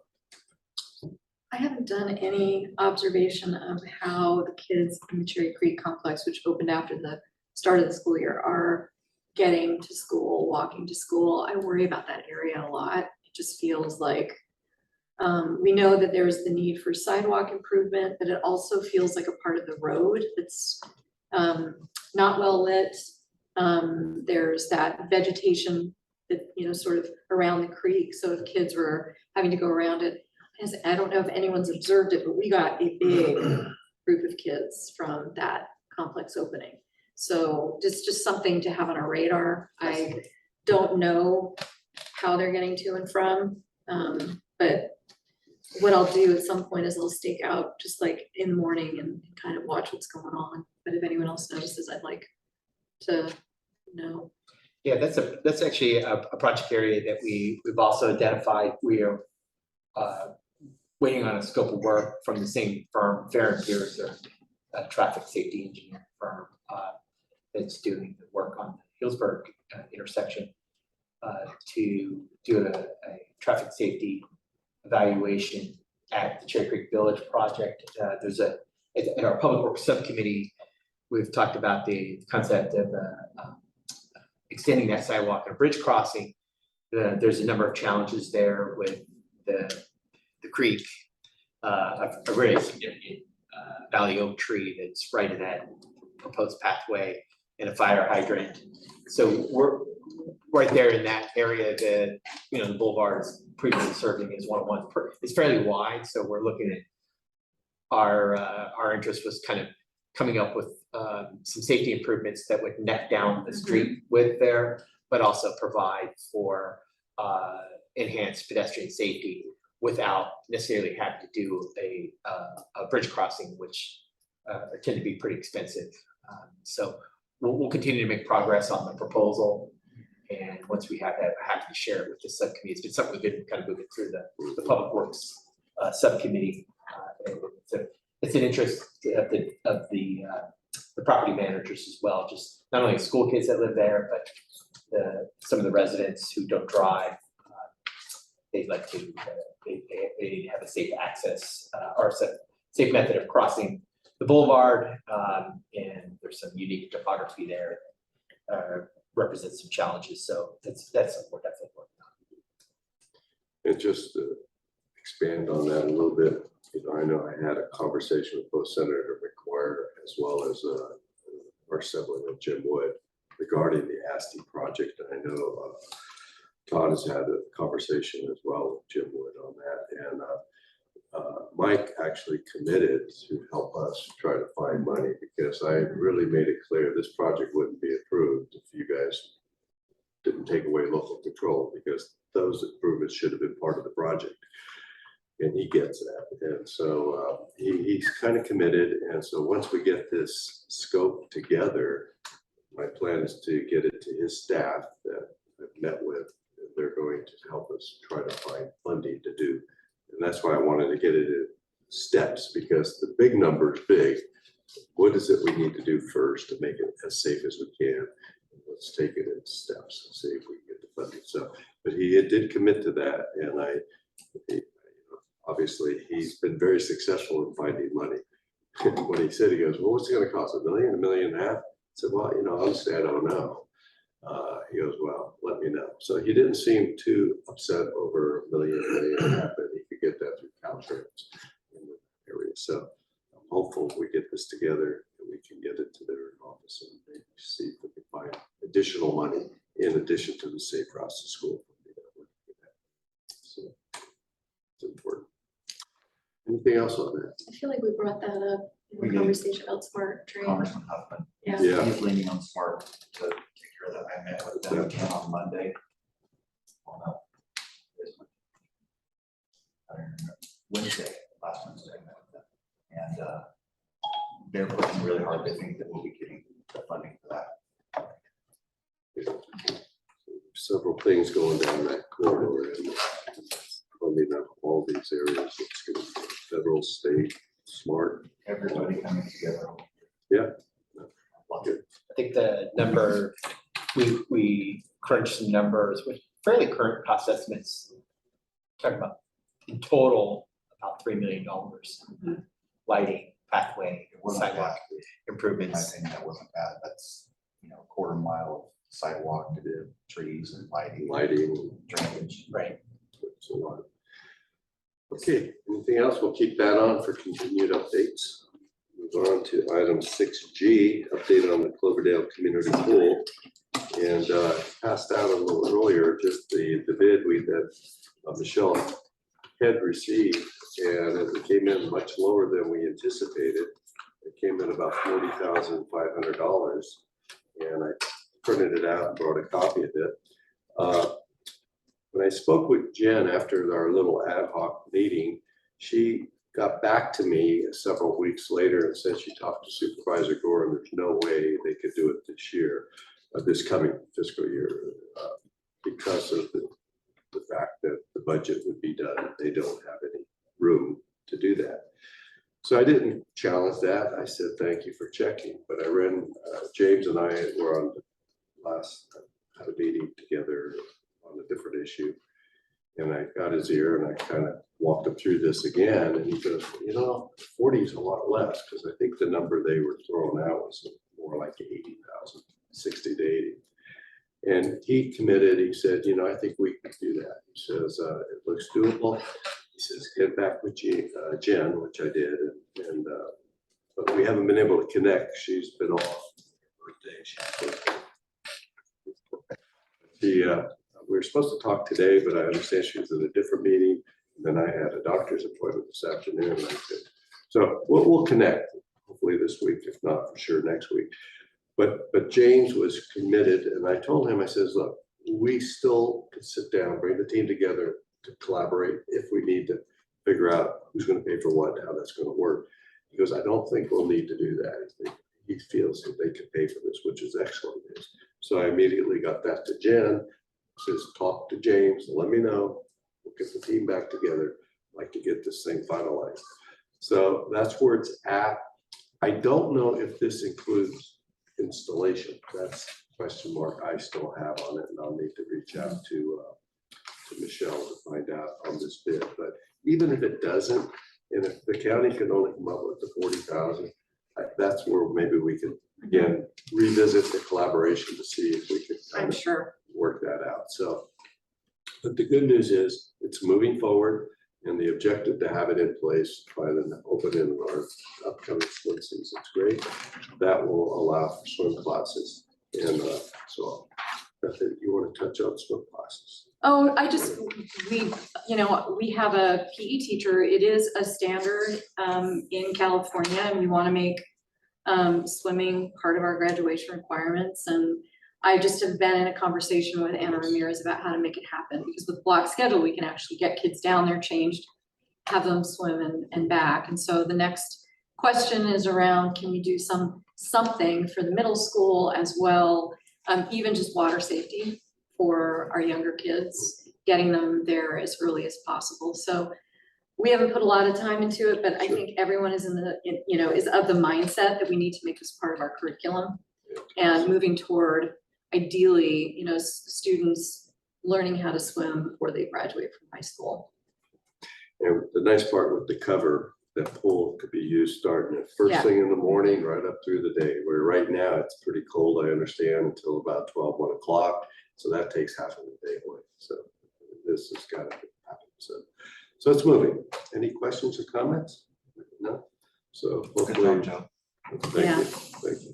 I haven't done any observation of how the kids in the Cherry Creek complex, which opened after the start of the school year, are getting to school, walking to school. I worry about that area a lot. It just feels like we know that there's the need for sidewalk improvement, but it also feels like a part of the road that's not well lit. There's that vegetation that sort of around the creek. So if kids were having to go around it, I don't know if anyone's observed it, but we got a big group of kids from that complex opening. So just something to have on our radar. I don't know how they're getting to and from, but what I'll do at some point is I'll stake out just like in the morning and kind of watch what's going on. But if anyone else notices, I'd like to know. Yeah, that's actually a project area that we've also identified. We are waiting on a scope of work from the same firm, Fair & Pierce, a traffic safety engineering firm that's doing the work on the Hillsburg intersection to do a traffic safety evaluation at the Cherry Creek Village project. There's in our public works subcommittee, we've talked about the concept of extending that sidewalk and a bridge crossing. There's a number of challenges there with the creek, a really significant valley oak tree that's right in that proposed pathway, and a fire hydrant. So we're right there in that area that the boulevard is previously serving as 101. It's fairly wide, so we're looking at our interest was kind of coming up with some safety improvements that would net down the street width there, but also provide for enhanced pedestrian safety without necessarily having to do a bridge crossing, which tend to be pretty expensive. So we'll continue to make progress on the proposal, and once we have that, we're happy to share it with the subcommittee. It's been something we've been kind of moving through the public works subcommittee. It's an interest of the the property managers as well, just not only school kids that live there, but some of the residents who don't drive. They'd like to, they have a safe access, or safe method of crossing the boulevard, and there's some unique topography there, represents some challenges, so that's something we're definitely working on. And just to expand on that a little bit, I know I had a conversation with both Senator McGuire as well as our sibling of Jim Wood regarding the ASTI project. And I know Todd has had a conversation as well with Jim Wood on that. And Mike actually committed to help us try to find money, because I really made it clear this project wouldn't be approved if you guys didn't take away local control, because those improvements should have been part of the project. And he gets that. And so he's kind of committed. And so once we get this scope together, my plan is to get it to his staff that I've met with. And they're going to help us try to find funding to do. And that's why I wanted to get it in steps, because the big number is big. What is it we need to do first to make it as safe as we can? And let's take it in steps and see if we can get the funding. So, but he did commit to that. And obviously, he's been very successful in finding money. When he said, he goes, well, what's it gonna cost, $1 million, $1.5 million? I said, well, honestly, I don't know. He goes, well, let me know. So he didn't seem too upset over $1 million, $1.5 million, but he could get that through Caltrans in the area. So I'm hopeful we get this together and we can get it to their office and maybe see if we can find additional money in addition to the safe routes to school. So it's important. Anything else on that? I feel like we brought that up in We the did. conversation about smart train. Congressman Huffman. Yeah. Yeah. He's leaning on smart to take care of that. I met with them again on Monday. Well, no, this Monday. I don't remember. Wednesday, last Wednesday, I met with them. And they're pushing really hard. They think that we'll be getting the funding for that. Several things going down that corridor and funding up all these areas. It's going to be federal, state, smart. Everybody coming together. Yeah. Good. I think the number, we crunched some numbers with fairly current cost estimates. Talking about in total, about $3 million. Lighting, pathway, It wasn't sidewalk bad. In my improvements. opinion, that wasn't bad. That's, a quarter mile of sidewalk to do trees and lighting, drainage. Right. It's a lot. Okay, anything else? We'll keep that on for continued updates. Move on to item 6G, update on the Cloverdale Community Pool. And passed out a little earlier, just the bid that Michelle had received, and it came in much lower than we anticipated. It came in about $40,500, and I printed it out and brought a copy of it. When I spoke with Jen after our little ad hoc meeting, she got back to me several weeks later and said she talked to Supervisor Gore and there's no way they could do it this year, this coming fiscal year, because of the fact that the budget would be done. They don't have any room to do that. So I didn't challenge that. I said, thank you for checking. But I ran, James and I were on the had a meeting together on a different issue. And I got his ear and I kind of walked him through this again. And he goes, 40 is a lot less, because I think the number they were throwing out was more like 80,000, 60 to 80. And he committed, he said, I think we can do that. He says, it looks doable. He says, get back with Jen, which I did. And but we haven't been able to connect. She's been off birthday. We were supposed to talk today, but I understand she was in a different meeting. And then I had a doctor's appointment this afternoon. So we'll connect hopefully this week, if not for sure next week. But James was committed, and I told him, I says, look, we still could sit down, bring the team together to collaborate if we need to figure out who's going to pay for what, how that's going to work. He goes, I don't think we'll need to do that. He feels that they can pay for this, which is excellent news. So I immediately got that to Jen, says, talk to James, let me know. We'll get the team back together. I'd like to get this thing finalized. So that's where it's at. I don't know if this includes installation. That's a question mark I still have on it, and I'll need to reach out to Michelle to find out on this bid. But even if it doesn't, and if the county can only come up with the 40,000, that's where maybe we can again revisit the collaboration to see if we could kind I'm of sure. work that out. So, but the good news is it's moving forward, and the objective to have it in place by the opening of our upcoming swim season is great. That will allow for swim classes. And so Beth, you want to touch on swim classes? Oh, we have a PE teacher. It is a standard in California, and we want to make swimming part of our graduation requirements. And I just have been in a conversation with Anna Ramirez about how to make it happen, because with block schedule, we can actually get kids down there changed, have them swim and back. And so the next question is around, can we do something for the middle school as well, even just water safety for our younger kids, getting them there as early as possible. So we haven't put a lot of time into it, but I think everyone is is of the mindset that we need to make this part of our curriculum and moving toward ideally, students learning how to swim before they graduate from high school. And the nice part with the cover, that pool could be used starting at first thing in the morning, right up through the day, where right now it's pretty cold, I understand, until about 1 o'clock. So that takes half of the day away. So this has got to happen. So it's moving. Any questions or comments? No? So Good hopefully, job, Joe. thank you.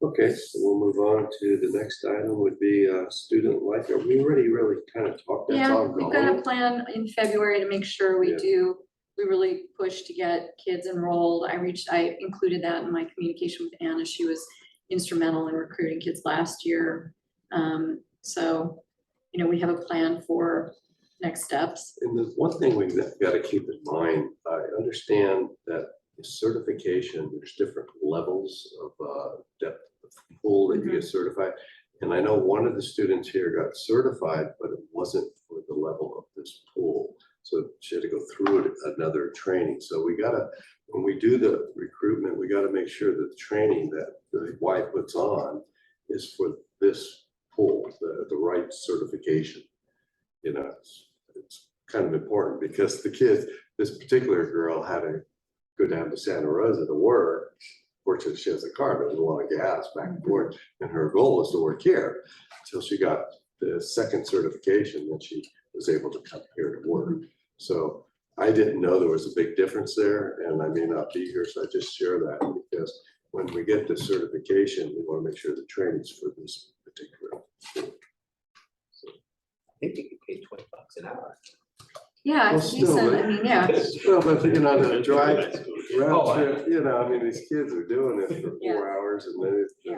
Okay, so we'll move on to the next item would be student life. We already really kind of talked, that's Yeah, we've got a ongoing. plan in February to make sure we Yeah. we really push to get kids enrolled. I included that in my communication with Anna. She was instrumental in recruiting kids last year. So, we have a plan for next steps. And the one thing we've got to keep in mind, I understand that certification, there's different levels of depth of pool that you get certified. And I know one of the students here got certified, but it wasn't for the level of this pool. So she had to go through another training. So when we do the recruitment, we got to make sure that the training that the Y puts on is for this pool, the right certification. It's kind of important because the kids, this particular girl had to go down to Santa Rosa to work. Fortunately, she has a car, but there's a lot of gas back and forth. And her goal was to work here until she got the second certification that she was able to come here to work. So I didn't know there was a big difference there, and I may not be here, so I just share that because when we get the certification, we want to make sure the training's for this particular school. I think you could pay $20 an hour. Yeah, it's Well, still, decent. but- I mean, yeah. Well, but the drive, Oh, round I- trip, these kids are doing it for Yeah. 4 hours and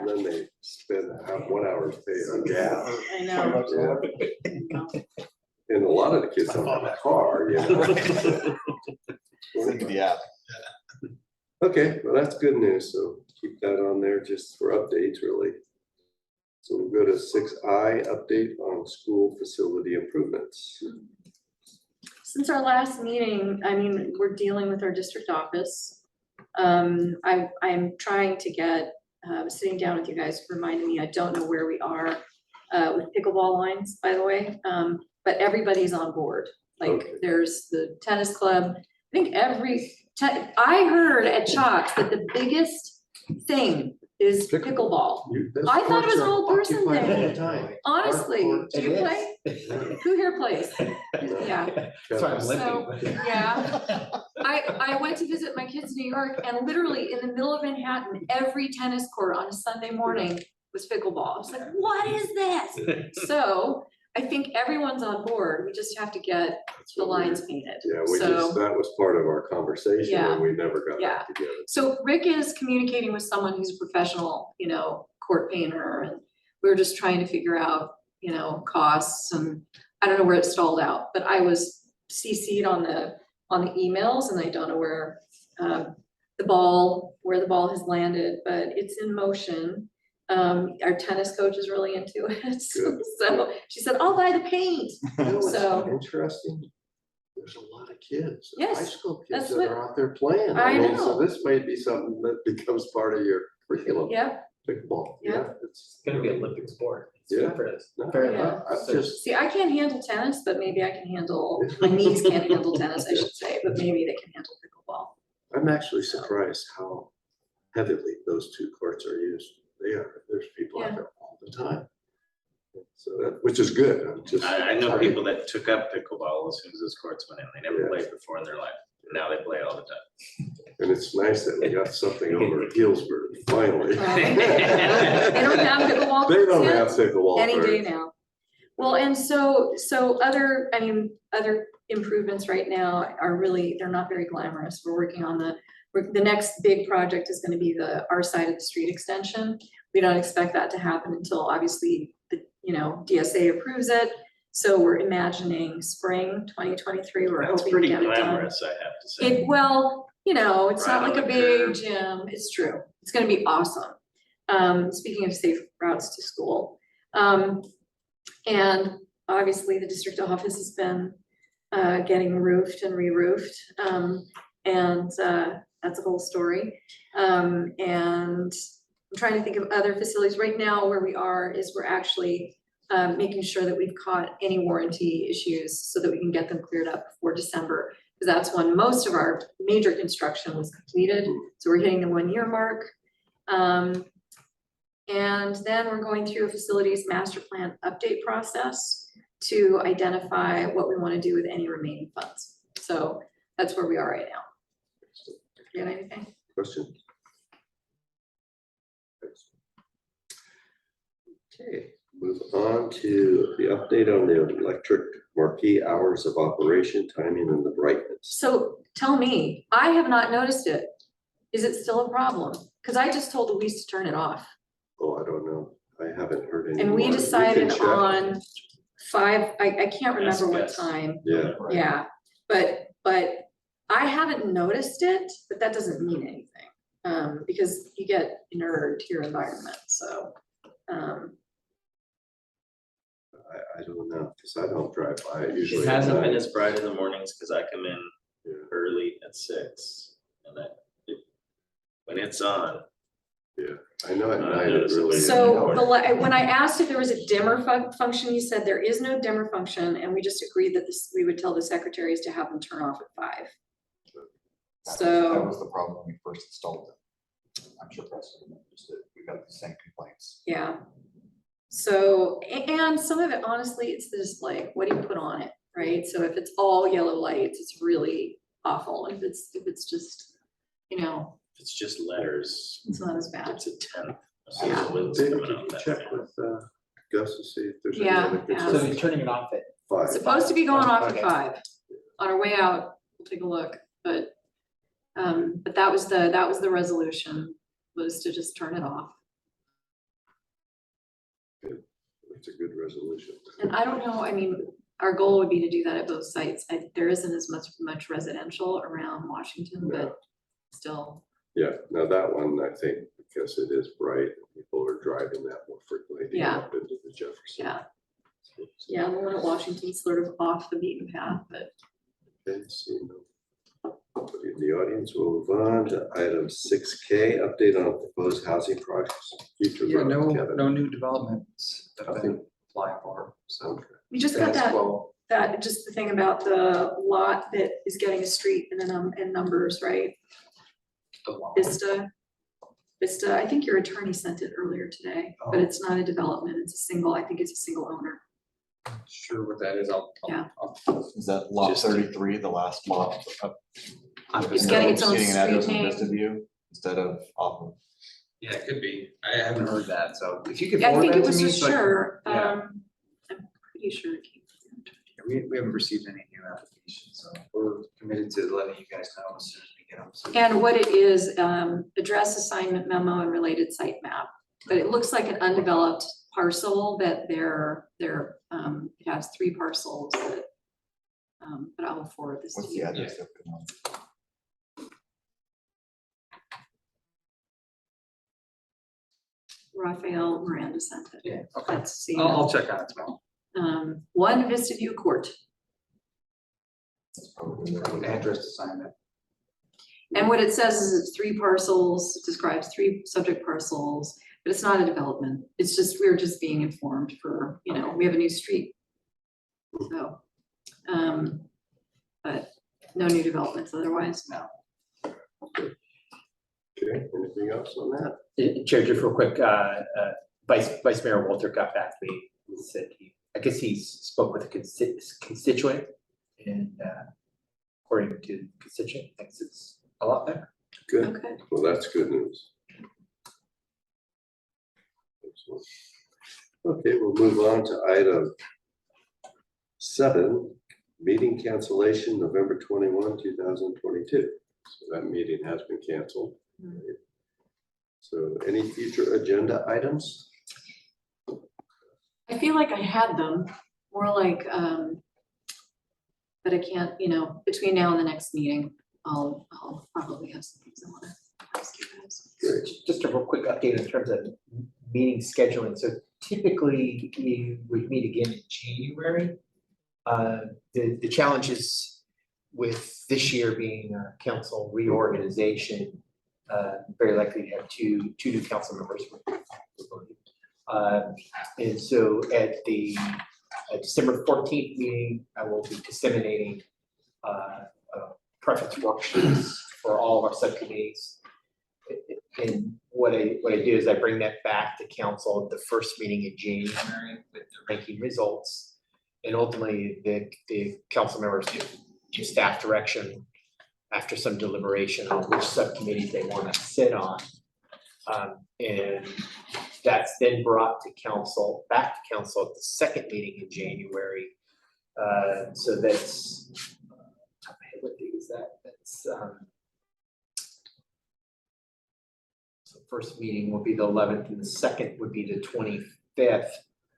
then they spend 1 hour paying on gas. I know. Yeah. And a lot of the kids don't have a car, Send me the app. Okay, well, that's good news. So keep that on there just for updates, really. So we'll go to 6I, update on school facility improvements. Since our last meeting, we're dealing with our district office. I'm trying to get, sitting down with you guys, reminding me, I don't know where we are with pickleball lines, by the way, but everybody's on board. Like, Okay. there's the tennis club. I think I heard at Chalks that the biggest thing is pickleball. I thought it was a whole person thing. Honestly, do you play? Who here plays? Yeah. That's why I'm So, limping. yeah, I went to visit my kids in New York, and literally in the middle of Manhattan, every tennis court on a Sunday morning was pickleball. I was like, what is this? So I think everyone's on board. We just have to get the lines painted. Yeah, So, that was part of our conversation Yeah. and we never got Yeah. back together. so Rick is communicating with someone who's a professional, court painter, and we were just trying to figure out, costs, and I don't know where it stalled out, but I was CC'd on the emails, and I don't know where the ball has landed, but it's in motion. Our tennis coach is really into it. Good. So she said, I'll buy the paint. You know what's So- interesting? there's a lot of kids, Yes, high school that's kids that what- are out there playing. I mean, So know. this may be something that becomes part of your curriculum, Yeah, pickleball, Yeah. yeah. It's gonna be an Olympic sport. It's Yeah. good for us. No, Fair Yeah. enough. I'm just, see, I can't handle tennis, but maybe I can handle, my knees can't handle tennis, I should say, but maybe they can handle pickleball. I'm actually surprised how heavily those two courts are used. They are, there's people out Yeah. there all the time. So that, which is good, I'm just. I know people that took up pickleball as soon as those courts went in. They never Yeah. played before in their life. Now they play all the time. And it's nice that we got something over at Healdsburg, finally. They don't have pickleball They don't courts yet? have pickleball. Any day courts. now. Well, and so other, I mean, other improvements right now are really, they're not very glamorous. We're working on the next big project is gonna be our side of the street extension. We don't expect that to happen until obviously the, DSA approves it. So we're imagining spring 2023, we're That's hoping to pretty get it done. glamorous, I have to say. It's not Right like on a the big curb. gym, it's true, it's gonna be awesome. Speaking of safe routes to school. And obviously the district office has been getting roofed and re-roofed. And that's a whole story. And I'm trying to think of other facilities. Right now where we are is we're actually making sure that we've caught any warranty issues so that we can get them cleared up before December. Because that's when most of our major construction was completed. So we're hitting the 1-year mark. And then we're going through a facilities master plan update process to identify what we want to do with any remaining funds. So that's where we are right now. You got anything? Question? Okay, move on to the update on the electric marquee hours of operation, timing and the brightness. So tell me, I have not noticed it. Is it still a problem? Because I just told Luis to turn it off. Oh, I don't know. I haven't heard any. And we more. can decided check. on 5, I can't remember what Yes. time. Yeah, Yeah, but I haven't noticed it, but that doesn't mean anything. Because you get inert to your environment, so. I don't know, because I don't drive by it usually. It at hasn't been night. as bright in the mornings because I come in Yeah. early at 6 and when it's on. I know at I night it notice it really. was- So when I asked if there was a dimmer function, you said there is no dimmer function, and we just agreed that we would tell the secretaries to have them turn off at 5. That So, was the problem when we first installed it. I'm sure Preston remembers that we got the same complaints. yeah. So, and some of it, honestly, it's the display. What do you put on it, right? So if it's all yellow lights, it's really awful. If it's just, If it's just letters, it's not as bad. it's a 10th. Yeah. So it's David, coming can out you that check way. with Gus to see if there's any Yeah, other yeah. So concerns? you're turning it off at, Five. Supposed to be going off at Okay. 5. On our way out, we'll take a look, but that was the resolution, was to just turn it off. It's a good resolution. And I don't know, I mean, our goal would be to do that at both sites. There isn't as much residential around Washington, but still, Yeah, now that one, I think, because it is bright, people are driving that more frequently to get Yeah. up into the Jefferson. yeah. Yeah, the one at Washington's sort of off the beaten path, but Okay, see, nobody in the audience, we'll move on to item 6K, update on proposed housing projects. Future Yeah, growth, Kevin. no new developments that I've been applying for, so. Okay. we just got status that, quo. just the thing about the lot that is getting a street and numbers, right? Vista, I think your attorney sent it earlier today, but Oh. it's not a development, it's a single, I think it's a single owner. Sure what that is, Yeah. Is that lot Just- 33, the last lot? It's getting its own Getting an address street on name. Vista View instead of off of. Yeah, it could be, I haven't heard that, so if you could Yeah, I forward think that it to was me. for so I can- sure, yeah. I'm pretty sure it came from the attorney. We haven't received any new applications, so we're committed to letting you guys know as soon as we get them. so- And what it is, address assignment memo and related site map, but it looks like an undeveloped parcel that it has 3 parcels that, but I will forward this to What's the you. address of the one? Rafael Miranda sent it. Yeah, okay. Let's see. I'll check on it tomorrow. 1 Vista View Court. That's probably the address assignment. And what it says is it's 3 parcels, it describes 3 subject parcels, but it's not a development. It's just, we're just being informed for, you know, we have a new street. So, but no new developments otherwise. Okay, anything else on that? Chair, just real quick, Vice Mayor Walter got back to me, and said I guess he spoke with a constituent, and according to the constituent, thinks it's a lot better. Good, Okay. well, that's good news. Excellent. Okay, we'll move on to item 7, meeting cancellation, November 21, 2022. So that meeting has been canceled. So any future agenda items? I feel like I had them, more like, but I can't, you know, between now and the next meeting, I'll probably have some things I wanna ask you guys. Great. Just a real quick update in terms of meeting scheduling. So typically we would meet again in January. The challenges with this year being a council reorganization, very likely to have two new council members. And so at the December 14th meeting, I will be disseminating preference worksheets for all of our subcommittees. And what I do is I bring that back to council at the first meeting in January with the ranking results. And ultimately, the council members give staff direction after some deliberation on which subcommittees they want to sit on. And that's then brought to council, back to council at the second meeting in January. So that's, what day is that? That's, so first meeting will be the 11th and the second would be the 25th.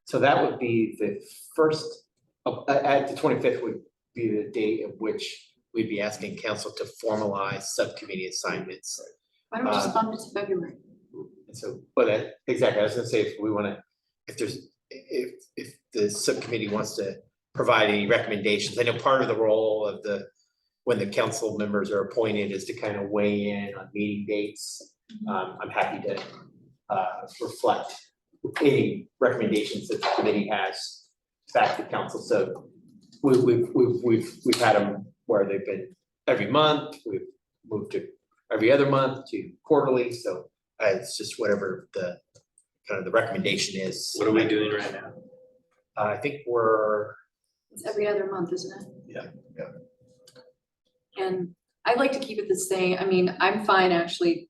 So that would be the first, at the 25th would be the date at which we'd be asking council to formalize subcommittee assignments. Why don't we just bump it to February? And so, but exactly, I was gonna say, if we wanna, if the subcommittee wants to provide any recommendations, I know part of the role of when the council members are appointed is to kind of weigh in on meeting dates. I'm happy to reflect any recommendations that the committee has back to council. So we've had them where they've been every month, we've moved to every other month to quarterly, so it's just whatever the kind of the recommendation is. What are we doing right now? I think It's every other month, isn't it? Yeah. And I'd like to keep it the same. I mean, I'm fine actually.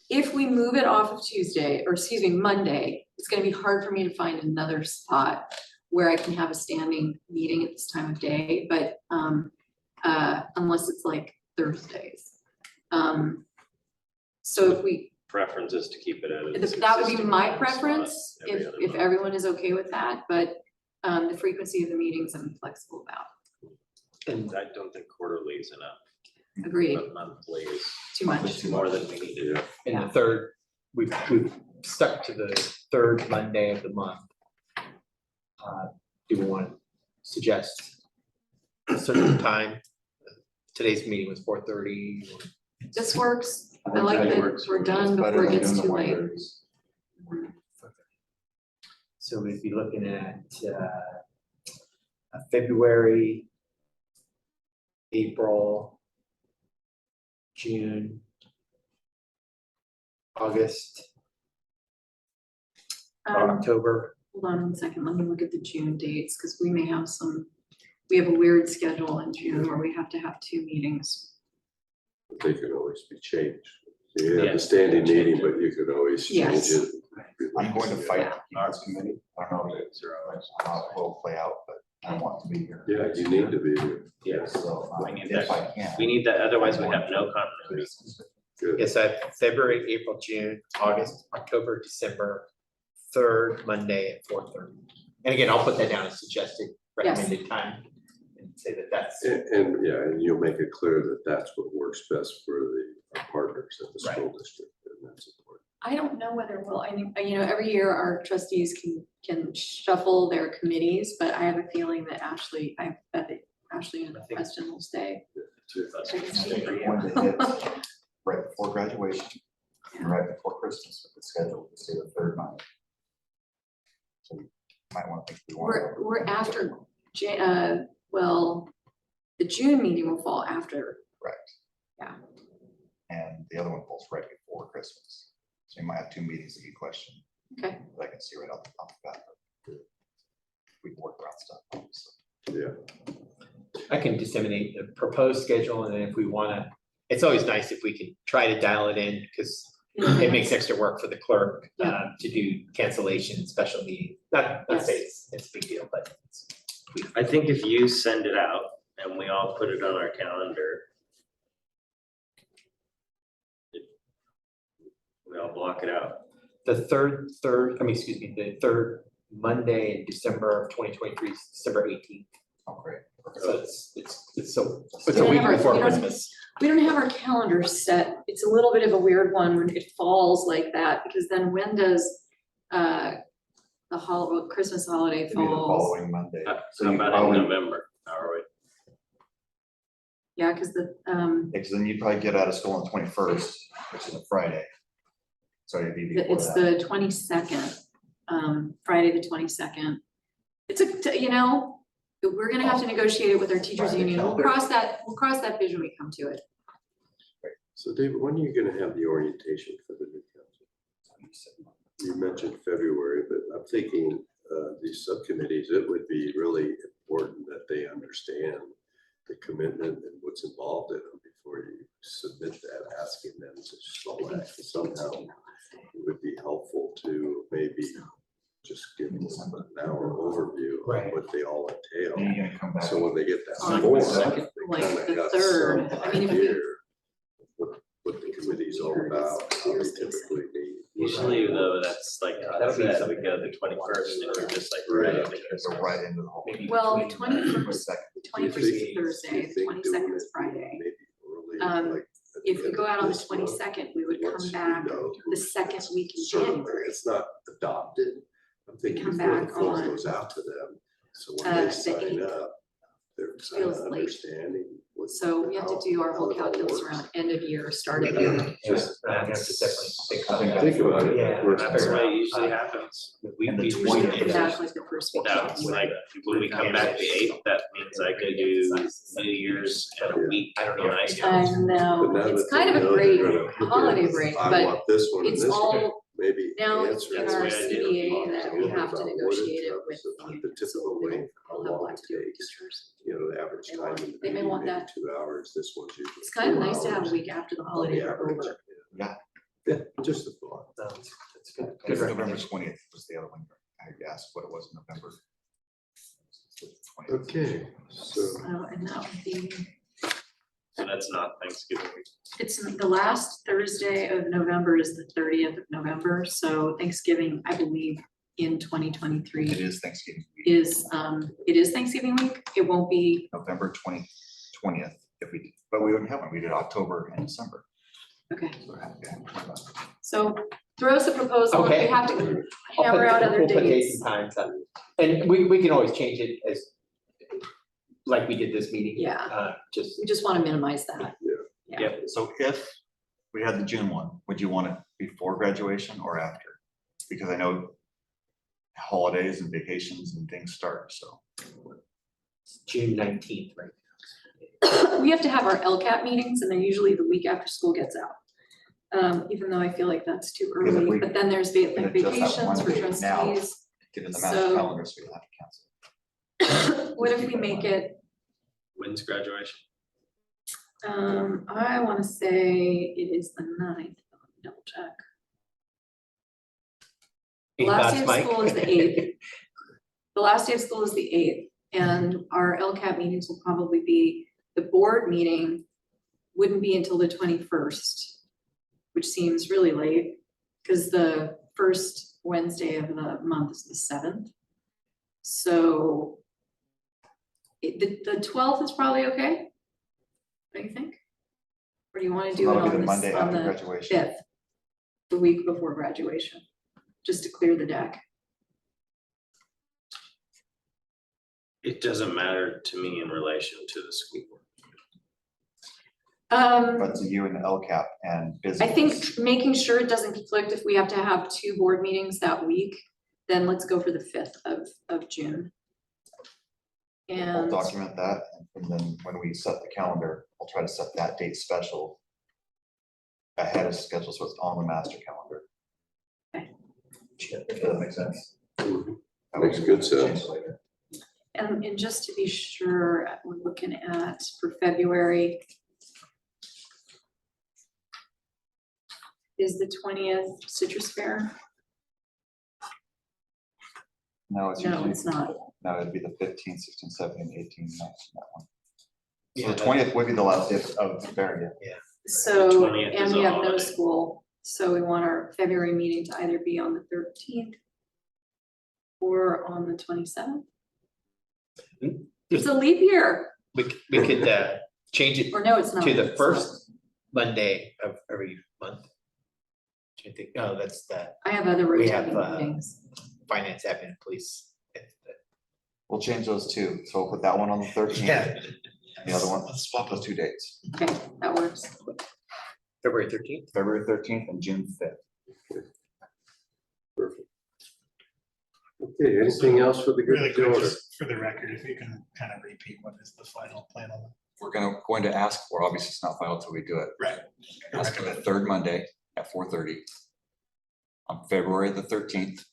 If we move it off of Tuesday, or excuse me, Monday, it's gonna be hard for me to find another spot where I can have a standing meeting at this time of day, but unless it's like Thursdays. So if we, Preference is to keep it at a that would be consistent my spot preference, every other if month. everyone is okay with that, but the frequency of the meetings I'm flexible about. and I don't think quarterly is enough, Agreed, but monthly is too much. more than we need to do. in the third, we've stuck to the third Monday of the month. Do we want to suggest a certain time? Today's meeting was 4:30. This works. I think like that that works. we're done It's better before it than gets doing too the late. 1:30s. So we'd be looking at February, April, June, August, October. Hold on 1 second, let me look at the June dates, because we may have we have a weird schedule in June where we have to have 2 meetings. They can always be changed. So you have Yeah. a standing meeting, but you could always change Yes. it. I'm going to fight Yeah. to keep this committee. I don't know how it will play out, but I want to be here. Yeah, you need to be here. Yes, So We need if that. I can. we need that, otherwise we have no continuity. Good. Yes, I have February, April, June, August, October, December, third Monday at 4:30. And again, I'll put that down as suggested recommended time and say that that's. And yeah, and you'll make it clear that that's what works best for our partners at the school district, and that's important. I don't know whether we'll, I mean, you know, every year our trustees can shuffle their committees, but I have a feeling that Ashley Ashley and Preston will stay. Two. I think it's I think for the you. one that hits right before graduation, and right before Christmas, if it's scheduled to stay the third night. So you might want to think we want. We're after, well, the June meeting will fall after. Correct. Yeah. And the other one falls right before Christmas. So you might have 2 meetings that you question. Okay. That I can see right off the bat. but We can work around stuff, obviously. Yeah, I can disseminate the proposed schedule, and then if we wanna, it's always nice if we can try to dial it in, because it makes extra work for the clerk, to do cancellation, special meeting. Not say it's a big deal, but it's. I think if you send it out and we all put it on our calendar. We all block it out. The third, the third Monday in December of 2023 is December 18th. Oh, great. So it's so, it's We a don't week have our- before we don't- Christmas. We don't have our calendar set. It's a little bit of a weird one when it falls like that, because then when does the Christmas holiday It'd be the falls? following Monday. So How you about in probably, November? How are we? Yeah, because the, because then you'd probably get out of school on the 21st, which is a Friday. So it'd be before it's that. the 22nd, Friday, the 22nd. It's we're gonna have to negotiate it with our teachers Friday union. We'll calendar. cross that bridge when we come to it. so David, when are you gonna have the orientation for the new council? You mentioned February, but I'm thinking, these subcommittees, it would be really important that they understand the commitment and what's involved in them before you submit that, asking them to select somehow. It would be helpful to maybe just give them an hour overview of Right. what they all entail. Then you're gonna come back. So when they get that On form, the they like kind the of got third. some I mean, if we- idea what the committee's all about, how they typically meet. Usually though, that's like, That'll be we go the 21st and we're just like right into Go Christmas. right into the whole. Maybe Well, between, 21st, Second. the 21st is Thursday, the 22nd is Friday. If we go out on the 22nd, we would come back the second week in January. It's not adopted. I'm thinking come before the back form on, goes out to them, so the when they sign 8th. up, they're kind Feels of late. understanding what. So we have to do our whole how it all calculus works. around end of year, start of year. Just I'm gonna have to definitely think I about think that. think about it. Yeah, Works That's out. what usually happens. We And the usually 20th do is- that. That's like the first week. That's like, when we come back the 8th, that means I can do New Year's and a week. I don't know. Nice. I But know, now it's that kind they of a know, great they're gonna look at holiday it, break, I but want this one and it's this one, all maybe now answer in it. our That's the way I do it. CBA that we have to About what negotiate it terms with of the The union, so typical they length, how will have a long lot it to do with takes, teachers. the average They time want- in the they may meeting, want maybe that. 2 hours, this one's usually. It's kind of 4 nice to have a hours week after the on holiday the are average. over. Yeah. Yeah, just a thought. That's good. Good Because November recommendation. 20th was the other one. I asked what it was in November. It's the 20th. Okay, so. And that would be, So that's not Thanksgiving week. it's the last Thursday of November is the 30th of November, so Thanksgiving, I believe, in 2023 It is Thanksgiving week, it is Thanksgiving week. It won't be, November 20th, if we, but we wouldn't have one. We did October and December. okay, So yeah. so throw us a proposal, if we Okay. have to I'll hammer put- out other we'll put dates. and times on. And we can always change it as, like we did this meeting. Yeah. Just, We just want to minimize that. Yeah. Yeah. So if we had the June one, would you want it before graduation or after? Because I know holidays and vacations and things start, so. June 19th, right? We have to have our LCAT meetings and they're usually the week after school gets out. Even though I feel like that's too Because if early, we but then there's can adjust that vacations one for date now. trustees. Get in the master So- calendar, so you'll have to cancel. What if we make it, When's graduation? I wanna say it is the 9th, double check. The Any last thoughts, day of Mike? school is the 8th. The last day of school is the 8th, and our LCAT meetings will probably be, the board meeting wouldn't be until the 21st, which seems really late, because the first Wednesday of the month is the 7th. So the 12th is probably okay? What do you think? Or do you want to do it That'll be on the Monday this, on after the graduation. 5th? The week before graduation, just to clear the deck. It doesn't matter to me in relation to the school board. But to you and the LCAP and business. I think making sure it doesn't conflict if we have to have 2 board meetings that week, then let's go for the 5th of June. I'll And document that, and then when we set the calendar, I'll try to set that date special ahead of schedule, so it's on the master calendar. If that makes sense. Mhm. That way Makes we good can change sense. it later. and just to be sure, we're looking at for February. Is the 20th Citrus Fair? No, it's No, usually, it's not. no, it'd be the 15th, 16th, 17th, 18th, that one. So Yeah, the that- 20th would be the last day of the fair, yeah. So, 20th and is we a have no holiday. school, so we want our February meeting to either be on the 13th or on the 27th. It's a leap year, We could change it or no, it's not. to the It's first Monday of every month. Do you think, no, that's the not. I have other we have, rotating meetings. finance, admin, and police. We'll change those 2, so we'll put that one on the 13th, Yeah, and the other one, Let's swap those 2 dates, Okay, that works. February 13th. February 13th and June 5th. Perfect. Okay, anything else for the good really of the quick, order? just for the record, if you can kind of repeat what is the final plan on that. We're going to ask for, obviously it's not filed till we do it. Right. Ask for the 3rd Monday at 4:30 on February the 13th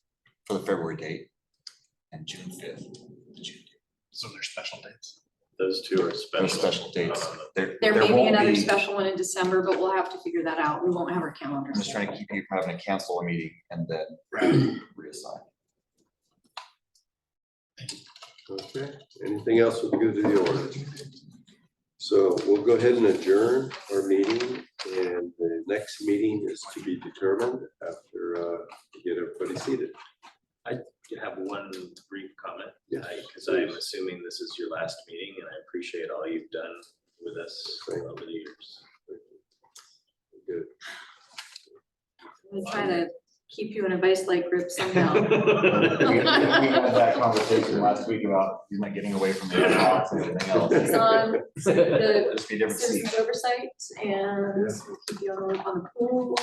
for the February date and June 5th. the June date. So they're special dates. Those 2 are Those special. special dates. There may be won't another be- special one in December, but we'll have to figure that out. We won't have our calendars. I'm just trying to keep you from having to cancel a meeting and then Right. reassign. Okay, anything else for the good of the order? So we'll go ahead and adjourn our meeting, and the next meeting is to be determined after we get everybody seated. You have one brief comment, Yes, because I'm assuming this is your last meeting, and I appreciate all you've done with us over the years. Good. I'm gonna try to keep you in a vice-like grip somehow. We had that conversation last week about you not getting away from the box and everything else. It's on the Just be a different seat. citizens oversight, and we'll keep you on the pool.